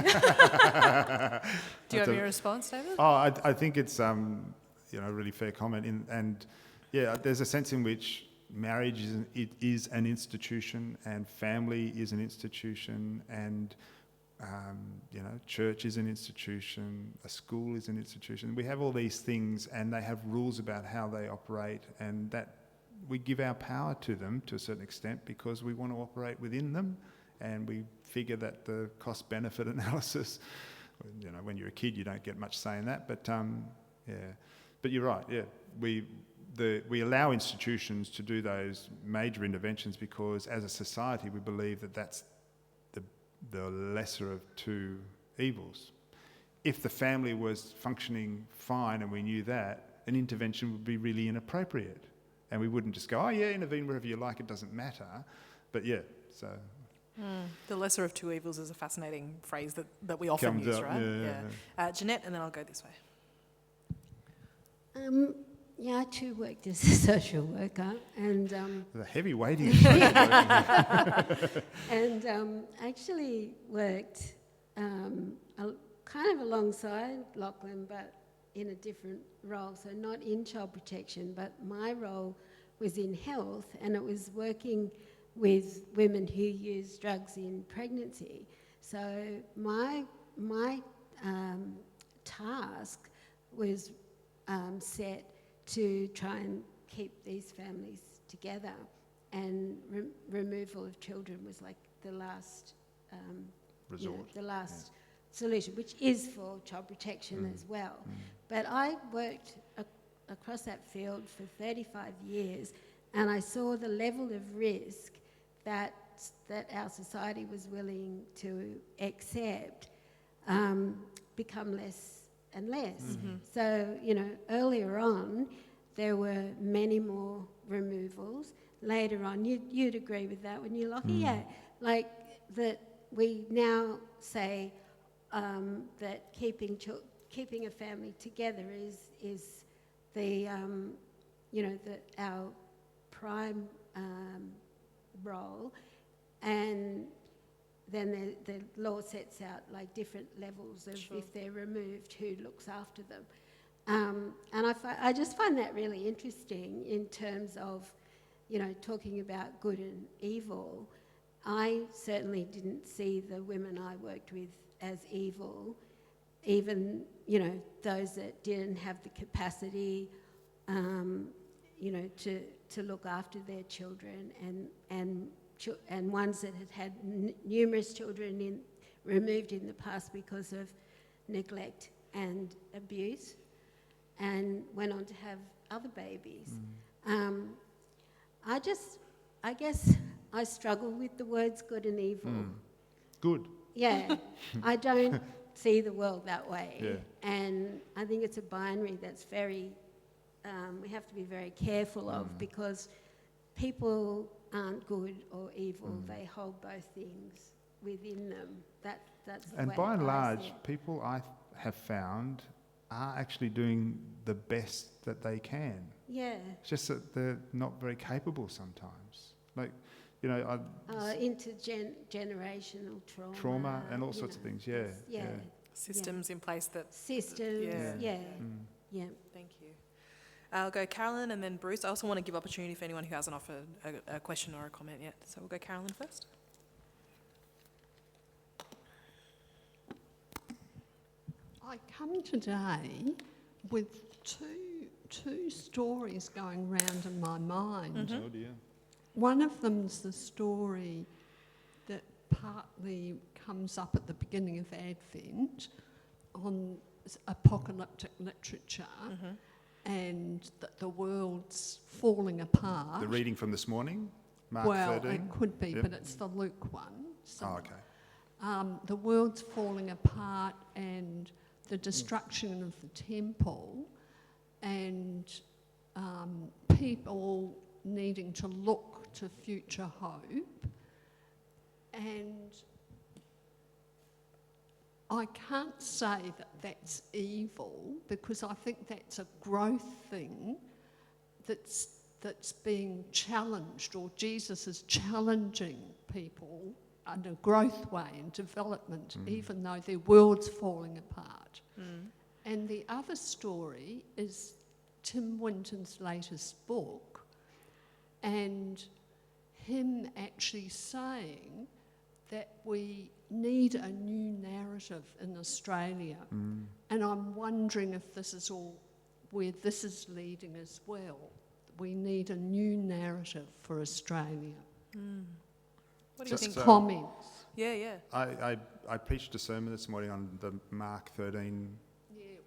Do you have your response, David? Oh, I think it's a really fair comment. There's a sense in which marriage is an institution, and family is an institution, and church is an institution, a school is an institution. We have all these things, and they have rules about how they operate, and that we give our power to them to a certain extent because we want to operate within them. And we figure that the cost-benefit analysis, when you're a kid, you don't get much say in that. But But you're right, yeah. We allow institutions to do those major interventions because as a society we believe that that's the lesser of two evils. If the family was functioning fine and we knew that, an intervention would be really inappropriate. And we wouldn't just go, oh yeah, intervene wherever you like, it doesn't matter. But yeah, so... The lesser of two evils is a fascinating phrase that we often use, up, right? Yeah. Jeanette, and then I'll go this way. Yeah, I too worked as a social worker, and The heavy weighting. and actually worked kind of alongside Lachlan, but in a different role. So not in child protection, but my role was in health, and it was working with women who use drugs in pregnancy. So my task was set to try and keep these families together, and removal of children was like the last Resort. The last solution, which is for child protection as well. But I worked across that field for 35 years, and I saw the level of risk that our society was willing to accept become less and less. So, earlier on, there were many more removals. Later on, you'd agree with that, wouldn't you, Lockie? Yeah, like that we now say that keeping a family together is the our prime role, and then the law sets out like different levels of if they're removed, who looks after them. And I just find that really interesting in terms of, talking about good and evil. I certainly didn't see the women I worked with as evil, even, those that didn't have the capacity, to look after their children, and ones that had numerous children removed in the past because of neglect and abuse, and went on to have other babies. I guess I struggle with the words good and evil. Good. Yeah, I don't see the world that way. Yeah. And I think it's a binary that's very, we have to be very careful of, because people aren't good or evil. They hold both things within them. That's the And way by and I large, see it. people I have found are actually doing the best that they can. Yeah. It's just that they're not very capable sometimes. Like, Intergenerational trauma and all sorts of things, yeah. Systems in place that... Systems, yeah. Thank you. I'll go Carolyn and then Bruce. I also want to give opportunity for anyone who hasn't offered a question or a comment yet. So we'll go Carolyn first. I come today with two stories going round in my mind. Oh dear. One of them's the story that partly comes up at the beginning of Advent on apocalyptic literature and that the world's falling apart. The reading from this morning, Mark 13? It could be, Yep. but it's the Luke one. So, Oh, okay. the world's falling apart and the destruction of the temple and people needing to look to future hope. And I can't say that that's evil, because I think that's a growth thing that's being challenged, or Jesus is challenging people in a growth way and development, even though their world's falling apart. And the other story is Tim Winton's latest book, and him actually saying that we need a new narrative in Australia. And I'm wondering if this is all where this is leading as well. We need a new narrative for Australia. What do you think? Comments? Yeah. I preached a sermon this morning on the Mark 13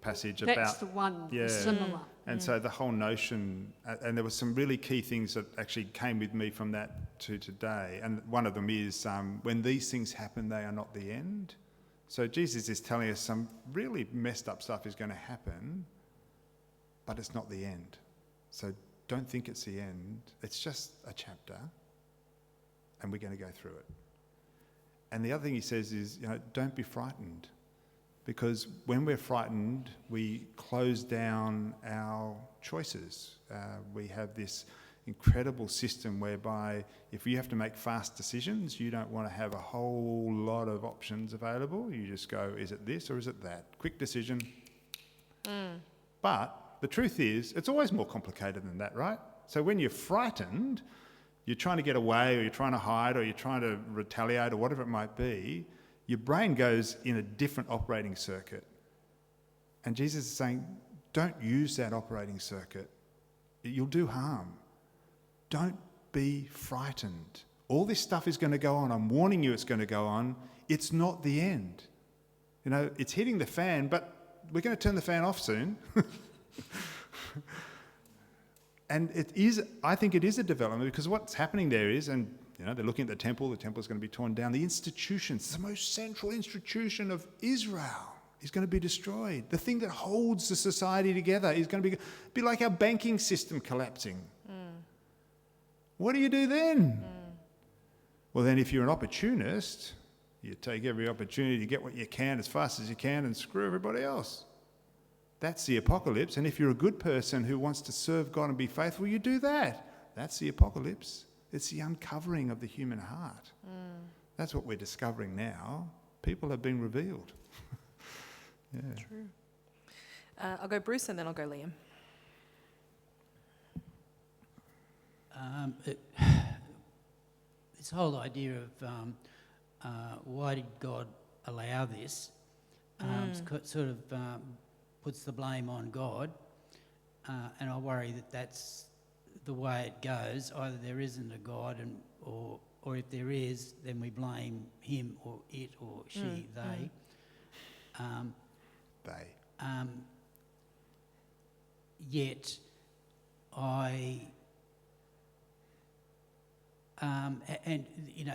passage That's about... the one Yeah. similar. And so the whole notion, and there were some really key things that actually came with me from that to today. And one of them is, when these things happen, they are not the end. So Jesus is telling us some really messed up stuff is going to happen, but it's not the end. So don't think it's the end. It's just a chapter, and we're going to go through it. And the other thing he says is, don't be frightened. Because when we're frightened, we close down our choices. We have this incredible system whereby if you have to make fast decisions, you don't want to have a whole lot of options available. You just go, is it this or is it that? Quick decision. But the truth is, it's always more complicated than that, right? So when you're frightened, you're trying to get away or you're trying to hide or you're trying to retaliate or whatever it might be, your brain goes in a different operating circuit. And Jesus is saying, don't use that operating circuit. You'll do harm. Don't be frightened. All this stuff is going to go on. I'm warning you it's going to go on. It's not the end. It's hitting the fan, but we're going to turn the fan off soon. And I think it is a development, because what's happening there is, and they're looking at the temple is going to be torn down. The institutions, the most central institution of Israel is going to be destroyed. The thing that holds the society together is going to be like our banking system collapsing. What do you do then? Well, then if you're an opportunist, you take every opportunity to get what you can as fast as you can and screw everybody else. That's the apocalypse. And if you're a good person who wants to serve God and be faithful, you do that. That's the apocalypse. It's the uncovering of the human heart. That's what we're discovering now. People have been revealed. Yeah. True. I'll go Bruce and then I'll go Liam. This whole idea of why did God allow this sort of puts the blame on God, and I worry that that's the way it goes. Either there isn't a God, or if there is, then we blame him or it or she, they. Yet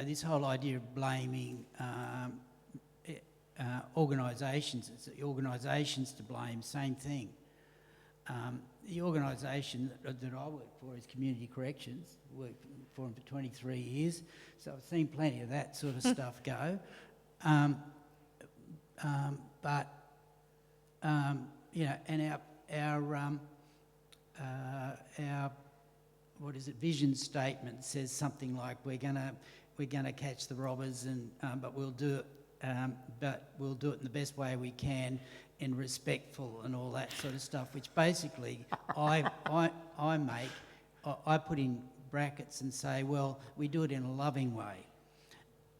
this whole idea of blaming organisations, it's the organisations to blame, same thing. The organisation that I work for is Community Corrections. Worked for them for 23 years, so I've seen plenty of that sort of stuff go. And our what is it? Vision statement says something like we're gonna catch the robbers, but we'll do it. But we'll do it in the best way we can, and respectful and all that sort of stuff. Which basically I put in brackets and say, well, we do it in a loving way.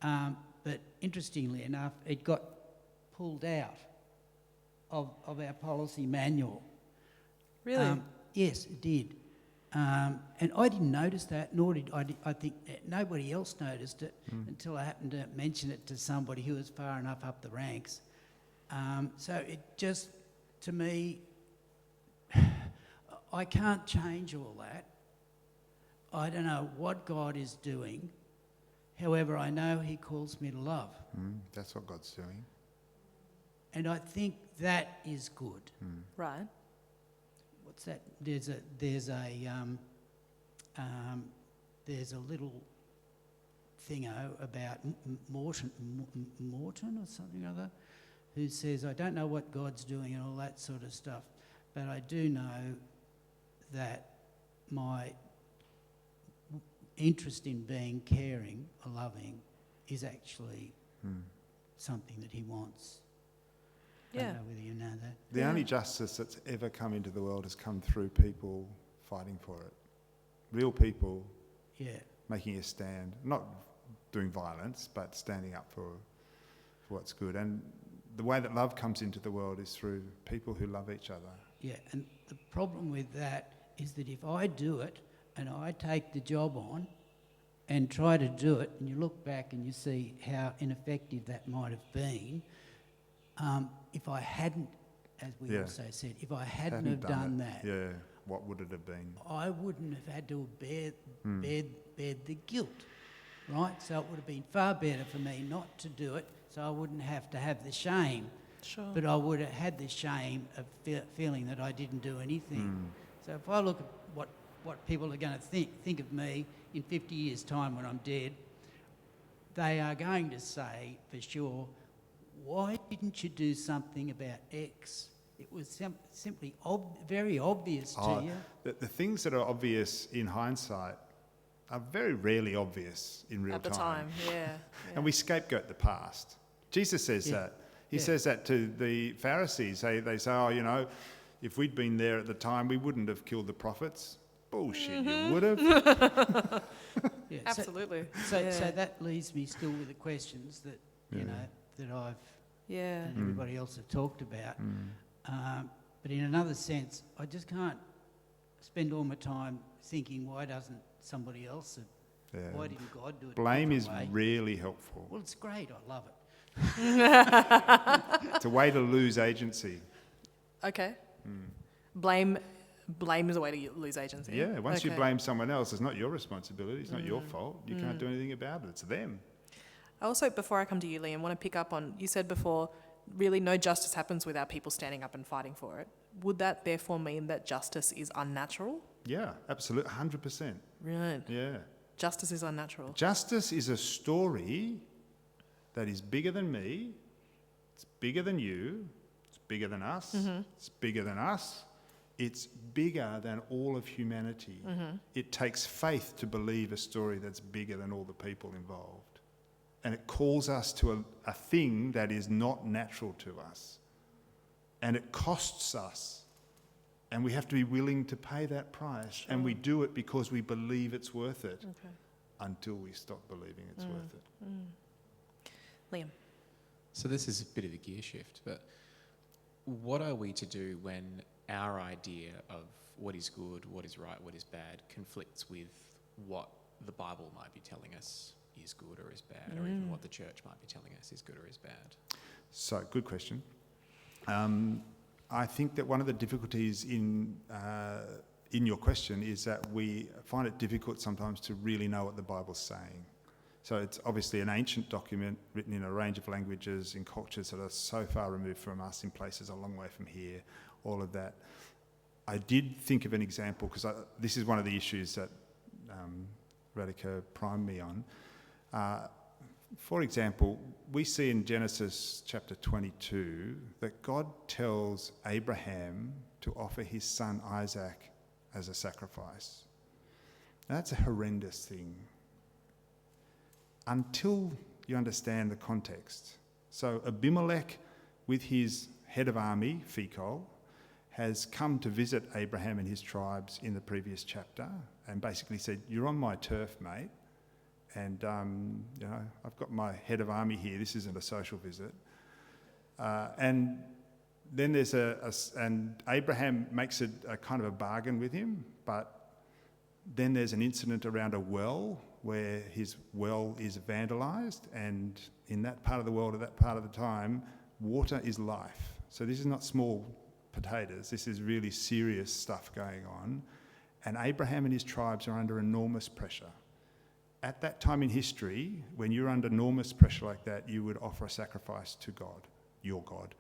But interestingly enough, it got pulled out of our policy manual. Really? Yes, it did. And I didn't notice that, nor did I think nobody else noticed it until I happened to mention it to somebody who was far enough up the ranks. So it just, to me, I can't change all that. I don't know what God is doing. However, I know he calls me to love. That's what God's doing. And I think that is good. Right. What's that? There's a little thingo about Morton or something or other, who says, I don't know what God's doing and all that sort of stuff, but I do know that my interest in being caring or loving is actually something that he wants. I don't know whether you know that. The only justice that's ever come into the world has come through people fighting for it. Real people making a stand, not doing violence, but standing up for what's good. And the way that love comes into the world is through people who love each other. Yeah, and the problem with that is that if I do it and I take the job on and try to do it, and you look back and you see how ineffective that might have been, if I hadn't as we Yeah. also said, if I hadn't have done that, Yeah, what would it have been? I wouldn't have had to bear the guilt, right? So it would have been far better for me not to do it, so I wouldn't have to have the shame. Sure. But I would have had the shame of feeling that I didn't do anything. So if I look at what people are going to think of me in 50 years' time when I'm dead, they are going to say for sure, why didn't you do something about X? It was simply very obvious to you. The things that are obvious in hindsight are very rarely obvious in real At the time, yeah. And we scapegoat the past. Jesus says that. He says that to the Pharisees. They say, oh, you know, if we'd been there at the time, we wouldn't have killed the prophets. Bullshit, you would have. Yeah, Absolutely. So that leaves me still with the questions that, you know, that I've and everybody else have talked about. But in another sense, I just can't spend all my time thinking, why doesn't somebody else? Why didn't God do it? Blame is way? really helpful. Well, it's great. I love it. It's a way to lose agency. Okay. Blame is a way to lose agency. Yeah, once you blame someone else, it's not your responsibility, it's not your fault. You can't do anything about it, it's them. I also, before I come to you, Liam, want to pick up on, you said before, really no justice happens without people standing up and fighting for it. Would that therefore mean that justice is unnatural? Yeah, absolutely, 100%. Right. Yeah. Justice is unnatural. Justice is a story that is bigger than me, it's bigger than you, it's bigger than us, it's bigger than us, it's bigger than all of humanity. It takes faith to believe a story that's bigger than all the people involved. And it calls us to a thing that is not natural to us. And it costs us. And we have to be willing to pay that price. Sure. And we do it because we believe it's worth it until we stop believing it's worth it. Liam. So this is a bit of a gear shift, but what are we to do when our idea of what is good, what is right, what is bad conflicts with what the Bible might be telling us is good or is bad, or even what the church might be telling us is good or is bad? So, good question. I think that one of the difficulties in your question is that we find it difficult sometimes to really know what the Bible's saying. So it's obviously an ancient document written in a range of languages in cultures that are so far removed from us, in places a long way from here, all of that. I did think of an example, because this is one of the issues that Radhika primed me on. For example, we see in Genesis chapter 22 that God tells Abraham to offer his son Isaac as a sacrifice. Now, that's a horrendous thing until you understand the context. So Abimelech, with his head of army, Phicol, has come to visit Abraham and his tribes in the previous chapter and basically said, "You're on my turf, mate. And, you know, I've got my head of army here. This isn't a social visit." And then there's and Abraham makes a kind of a bargain with him, but then there's an incident around a well where his well is vandalised, and in that part of the world at that part of the time, water is life. So this is not small potatoes. This is really serious stuff going on. And Abraham and his tribes are under enormous pressure. At that time in history, when you're under enormous pressure like that, you would offer a sacrifice to God, your God.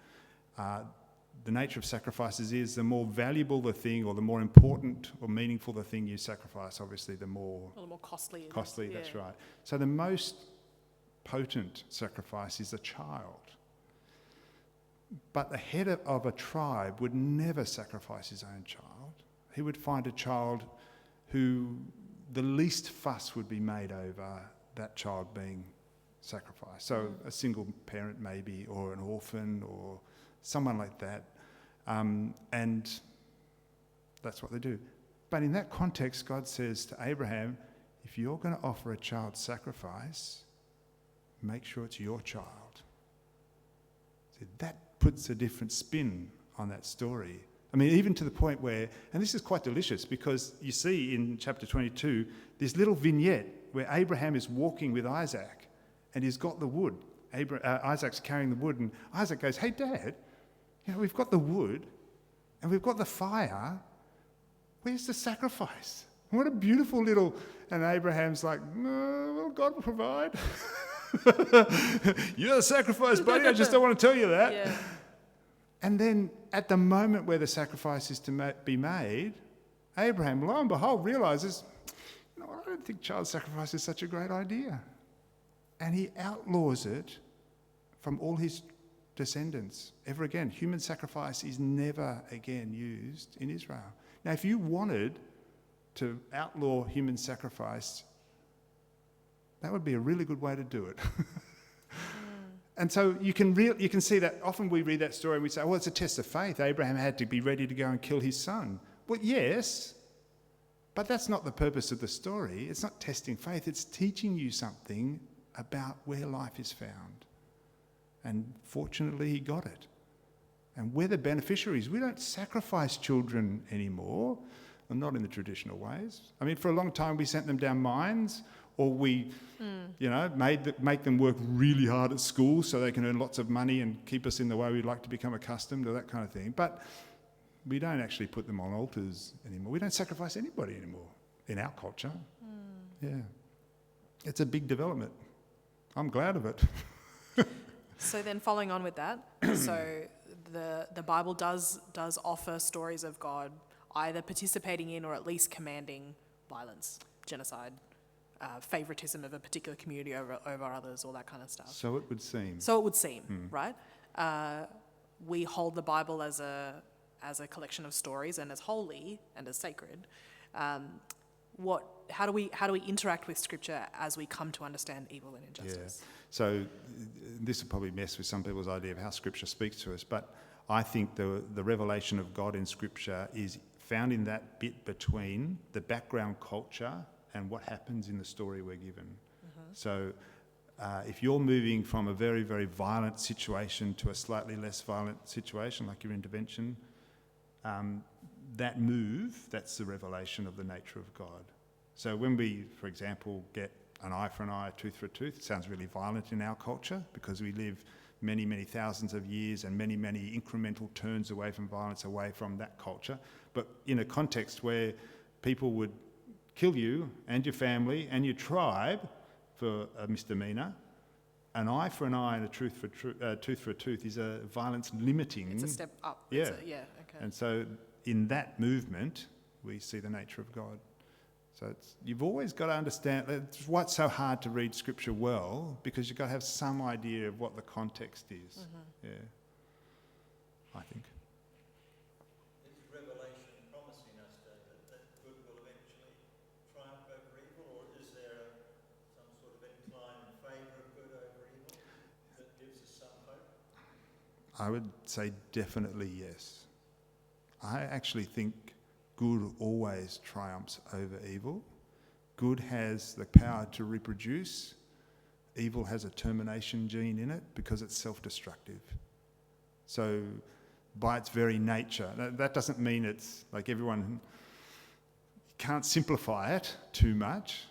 The nature of sacrifices is the more valuable the thing, or the more important or meaningful the thing you sacrifice, obviously the more costly. Costly, that's right. So the most potent sacrifice is a child. But the head of a tribe would never sacrifice his own child. He would find a child who the least fuss would be made over that child being sacrificed. So a single parent maybe, or an orphan, or someone like that. And that's what they do. But in that context, God says to Abraham, if you're going to offer a child sacrifice, make sure it's your child. So that puts a different spin on that story. I mean, even to the point where, and this is quite delicious, because you see in chapter 22, this little vignette where Abraham is walking with Isaac, and he's got the wood. Isaac's carrying the wood, and Isaac goes, "Hey, Dad, You know, we've got the wood and we've got the fire. Where's the sacrifice? What a beautiful little... And Abraham's like, no, well, God will provide. You're the sacrifice, buddy. I just don't want to tell you that. Yeah. And then at the moment where the sacrifice is to be made, Abraham, lo and behold, realises, you know, I don't think child sacrifice is such a great idea. And he outlaws it from all his descendants. Ever again, human sacrifice is never again used in Israel. Now, if you wanted to outlaw human sacrifice, that would be a really good way to do it. And so you can see that often we read that story and we say, well, it's a test of faith. Abraham had to be ready to go and kill his son. Well, yes, but that's not the purpose of the story. It's not testing faith. It's teaching you something about where life is found. And fortunately, he got it. And we're the beneficiaries. We don't sacrifice children anymore, and not in the traditional ways. I mean, for a long time, we sent them down mines, or we, make them work really hard at school so they can earn lots of money and keep us in the way we'd like to become accustomed to, that kind of thing. But we don't actually put them on altars anymore. We don't sacrifice anybody anymore in our culture. Yeah. It's a big development. I'm glad of it. So then following on with that, so the Bible does offer stories of God either participating in or at least commanding violence, genocide, favoritism of a particular community over others, all that kind of stuff. So it would seem. Right? We hold the Bible as a collection of stories and as holy and as sacred. How do we interact with Scripture as we come to understand evil and injustice? Yeah. So this will probably mess with some people's idea of how Scripture speaks to us, but I think the revelation of God in Scripture is found in that bit between the background culture and what happens in the story we're given. So if you're moving from a very, very violent situation to a slightly less violent situation, like your intervention, that move, that's the revelation of the nature of God. So when we, for example, get an eye for an eye, a tooth for a tooth, it sounds really violent in our culture because we live many, many thousands of years and many, many incremental turns away from violence, away from that culture. But in a context where people would kill you and your family and your tribe for a misdemeanor, an eye for an eye and a tooth for a tooth is a violence limiting. It's a step up. Yeah. Okay. And so in that movement, we see the nature of God. So you've always got to understand, that's why it's so hard to read Scripture well, because you've got to have some idea of what the context is. Yeah, I think. Is Revelation promising us, David, that good will eventually triumph over evil, or is there some sort of incline in favour of good over evil that gives us some hope? I would say definitely yes. I actually think good always triumphs over evil. Good has the power to reproduce. Evil has a termination gene in it because it's self-destructive. So by its very nature, that doesn't mean it's like everyone can't simplify it too much.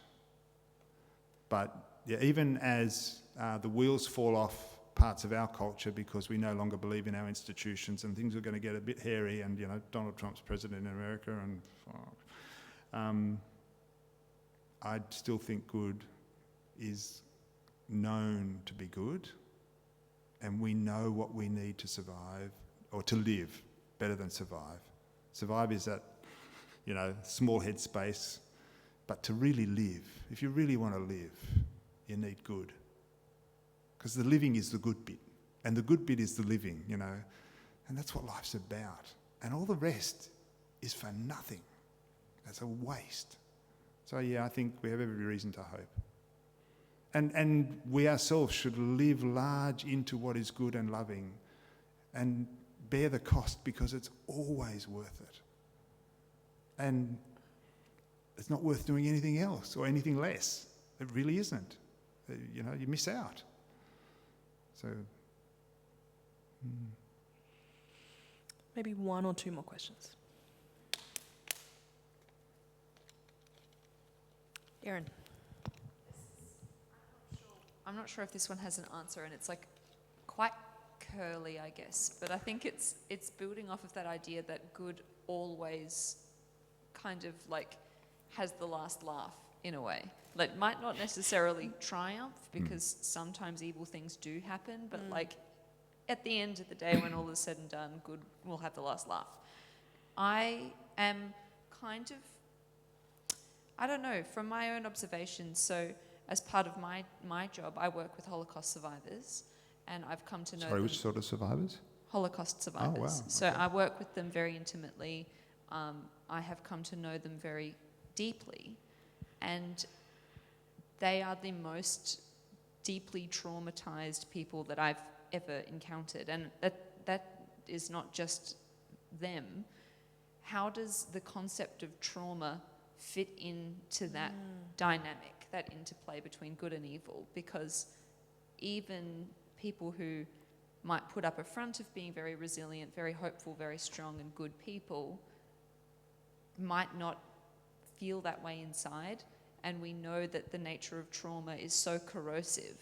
But yeah, even as the wheels fall off parts of our culture because we no longer believe in our institutions and things are going to get a bit hairy and, Donald Trump's president in America and I still think good is known to be good and we know what we need to survive or to live better than survive. Survive is that, small head space, but to really live, if you really want to live, you need good. Because the living is the good bit, and the good bit is the living, and that's what life's about. And all the rest is for nothing. It's a waste. So yeah, I think we have every reason to hope. And we ourselves should live large into what is good and loving and bear the cost because it's always worth it. And it's not worth doing anything else or anything less. It really isn't. You miss out. So, Maybe one or two more questions. Erin. I'm not sure if this one has an answer, and it's quite curly, I guess, but I think it's building off of that idea that good always kind of like has the last laugh in a way. Like, might not necessarily triumph, because sometimes evil things do happen, but like at the end of the day, when all is said and done, good will have the last laugh. I am kind of, I don't know, from my own observations, so as part of my job, I work with Holocaust survivors, and I've come to know Sorry, them. which sort of survivors? Holocaust survivors. Oh, wow. So Okay. I work with them very intimately. I have come to know them very deeply, and they are the most deeply traumatized people that I've ever encountered. And that is not just them. How does the concept of trauma fit into that dynamic, that interplay between good and evil? Because even people who might put up a front of being very resilient, very hopeful, very strong and good people might not feel that way inside. And we know that the nature of trauma is so corrosive.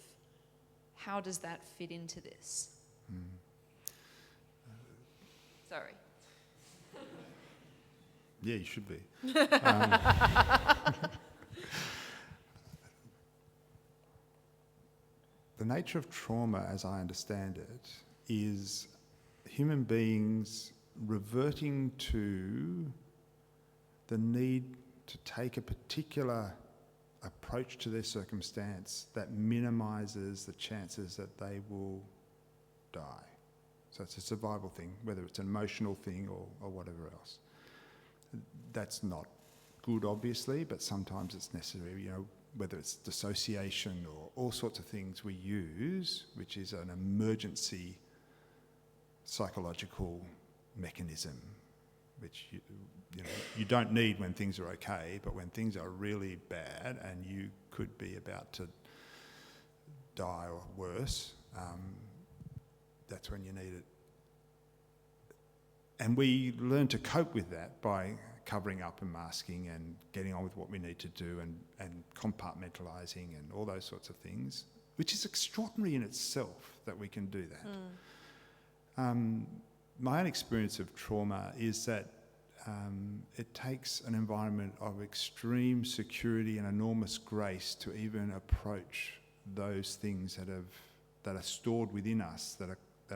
How does that fit into this? Sorry. Yeah, you should be. The nature of trauma, as I understand it, is human beings reverting to the need to take a particular approach to their circumstance that minimises the chances that they will die. So it's a survival thing, whether it's an emotional thing or whatever else. That's not good, obviously, but sometimes it's necessary, you know, whether it's dissociation or all sorts of things we use, which is an emergency psychological mechanism, which you don't need when things are okay, but when things are really bad and you could be about to die or worse, that's when you need it. And we learn to cope with that by covering up and masking and getting on with what we need to do and compartmentalising and all those sorts of things, which is extraordinary in itself that we can do that. My own experience of trauma is that it takes an environment of extreme security and enormous grace to even approach those things that are stored within us that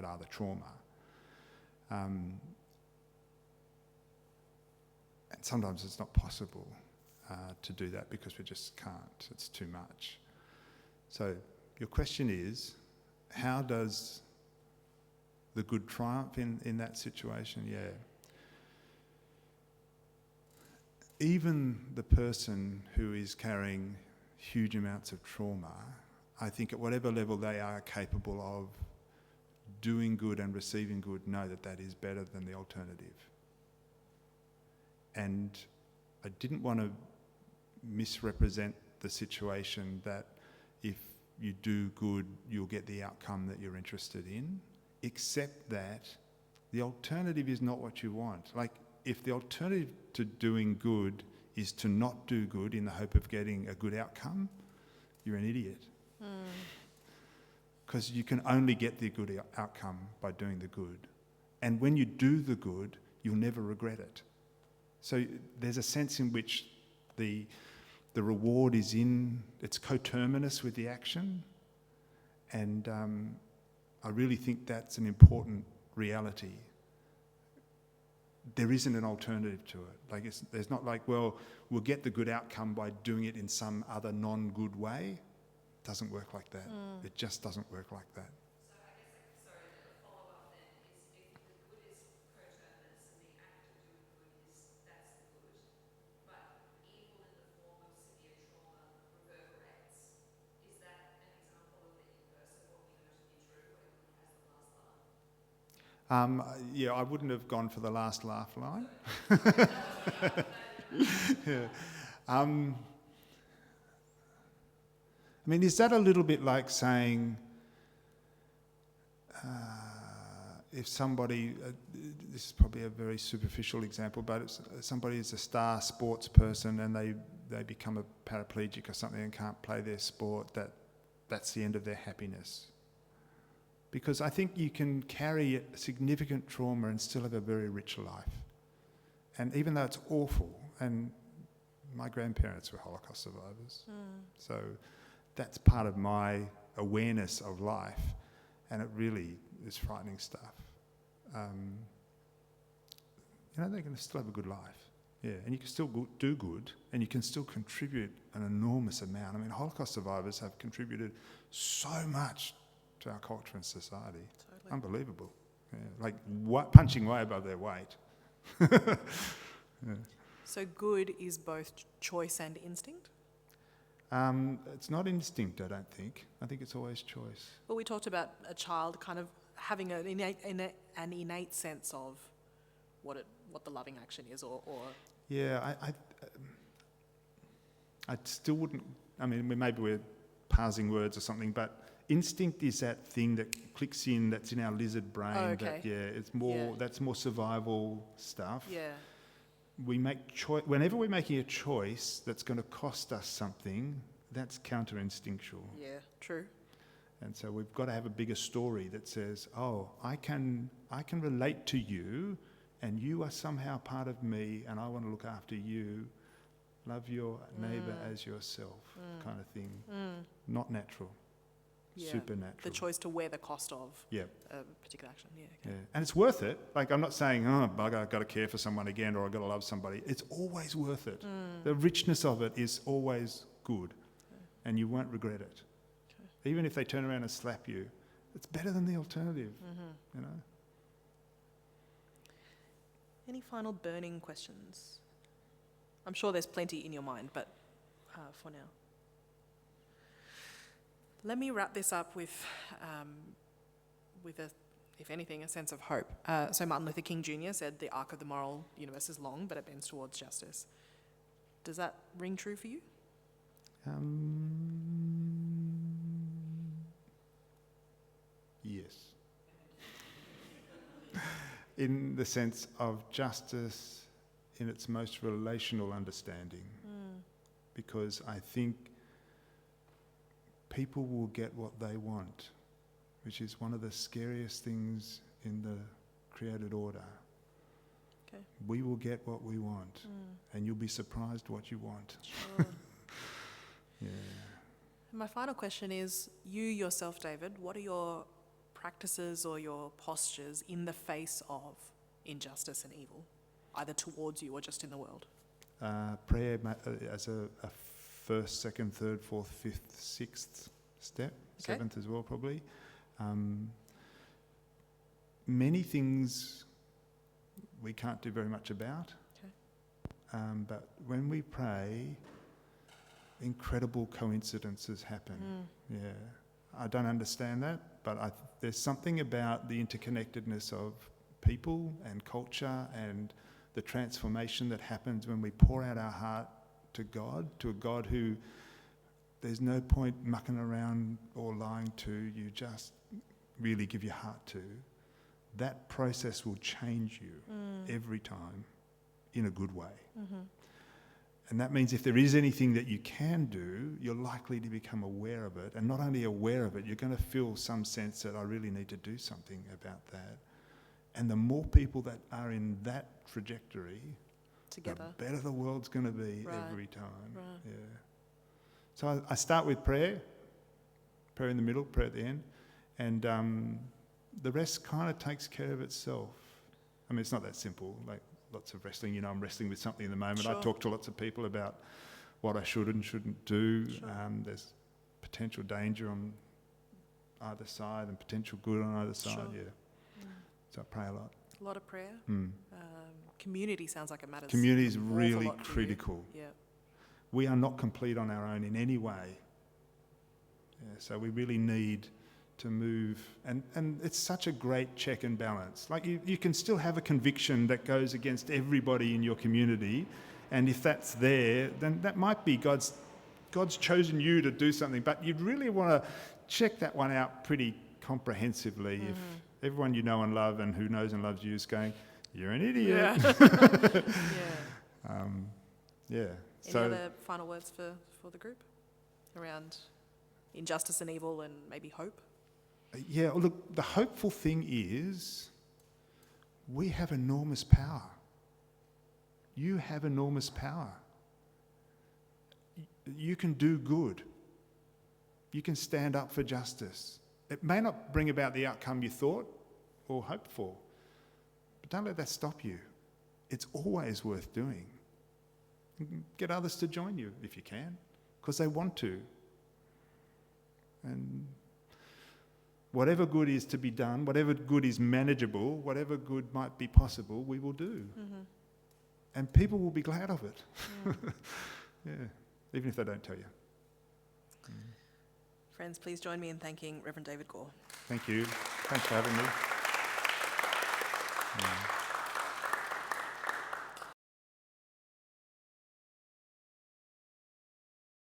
are the trauma. And sometimes it's not possible to do that because we just can't. It's too much. So your question is, how does the good triumph in that situation? Yeah. Even the person who is carrying huge amounts of trauma, I think at whatever level they are capable of doing good and receiving good, know that that is better than the alternative. And I didn't want to misrepresent the situation that if you do good, you'll get the outcome that you're interested in, except that the alternative is not what you want. Like, if the alternative to doing good is to not do good in the hope of getting a good outcome, you're an idiot. Because you can only get the good outcome by doing the good. And when you do the good, you'll never regret it. So there's a sense in which the reward is it's coterminous with the action. And I really think that's an important reality. There isn't an alternative to it. Like, there's not like, well, we'll get the good outcome by doing it in some other non-good way. It doesn't work like that. It just doesn't work like that. So I guess, a follow-up then is, if the good is coterminous and the act of doing good that's the good, but evil in the form of severe trauma reverberates, is that an example of the inverse of what we know to be true, where good has the last laugh? Yeah, I wouldn't have gone for the last laugh line. Yeah. I mean, is that a little bit like saying, if somebody, this is probably a very superficial example, but if somebody is a star sports person and they become a paraplegic or something and can't play their sport, that's the end of their happiness. Because I think you can carry a significant trauma and still have a very rich life. And even though it's awful, and my grandparents were Holocaust survivors, so that's part of my awareness of life, and it really is frightening stuff. They're going to still have a good life. Yeah, and you can still do good, and you can still contribute an enormous amount. I mean, Holocaust survivors have contributed so much to our culture and society. Totally. Unbelievable. Yeah, like punching way above their weight. Yeah. So good is both choice and instinct? It's not instinct, I don't think. I think it's always choice. Well, we talked about a child kind of having an innate sense of what the loving action is, or yeah, I still wouldn't. I mean, maybe we're parsing words or something, but instinct is that thing that clicks in, that's in our lizard brain. Oh, okay. It's more. Yeah. That's more survival stuff. Yeah. We make whenever we're making a choice that's going to cost us something. That's counter-instinctual. Yeah, true. And so we've got to have a bigger story that says, "Oh, I can relate to you, and you are somehow part of me, and I want to look after you. Love your neighbour as yourself," kind of thing. Not natural, supernatural. The choice to wear the cost of a particular action. Yeah, okay. Yeah, and it's worth it. Like, I'm not saying, "Oh, bugger, I've got to care for someone again, or I've got to love somebody." It's always worth it. The richness of it is always good, and you won't regret it. Okay. Even if they turn around and slap you, it's better than the alternative. You know. Any final burning questions? I'm sure there's plenty in your mind, but for now. Let me wrap this up with if anything, a sense of hope. So Martin Luther King Jr. said, "The arc of the moral universe is long, but it bends towards justice." Does that ring true for you? Yes. In the sense of justice in its most relational understanding. Because I think people will get what they want, which is one of the scariest things in the created order. Okay. We will get what we want, and you'll be surprised what you want. Sure. Yeah. My final question is, you yourself, David, what are your practices or your postures in the face of injustice and evil, either towards you or just in the world? Prayer as a first, second, third, fourth, fifth, sixth step, seventh as well probably. Many things we can't do very much about, but when we pray, incredible coincidences happen. Yeah, I don't understand that, but there's something about the interconnectedness of people and culture and the transformation that happens when we pour out our heart to a God who there's no point mucking around or lying to, you just really give your heart to. That process will change you every time in a good way. And that means if there is anything that you can do, you're likely to become aware of it. And not only aware of it, you're going to feel some sense that I really need to do something about that. And the more people that are in that trajectory, together, the better the world's going to be every time. Right. Yeah. So I start with prayer in the middle, prayer at the end, and the rest kind of takes care of itself. I mean, it's not that simple. Like lots of wrestling, I'm wrestling with something in the moment. Sure. I talk to lots of people about what I should and shouldn't do. Sure. There's potential danger on either side and potential good on either side. Sure. Yeah. So I pray a lot. A lot of prayer. Community sounds like it matters. Community is really critical. Yeah. We are not complete on our own in any way. Yeah, so we really need to move, and it's such a great check and balance. Like you can still have a conviction that goes against everybody in your community, and if that's there, then that might be God's chosen you to do something, but you'd really want to check that one out pretty comprehensively. If everyone you know and love and who knows and loves you is going, you're an idiot. Yeah. Any other final words for the group around injustice and evil and maybe hope? Yeah, look, the hopeful thing is we have enormous power. You have enormous power. You can do good. You can stand up for justice. It may not bring about the outcome you thought or hoped for, but don't let that stop you. It's always worth doing. Get others to join you if you can, because they want to. And whatever good is to be done, whatever good is manageable, whatever good might be possible, we will do. Mm-hmm. And people will be glad of it. Yeah, even if they don't tell you. Friends, please join me in thanking Reverend David Gore. Thank you. Thanks for having me.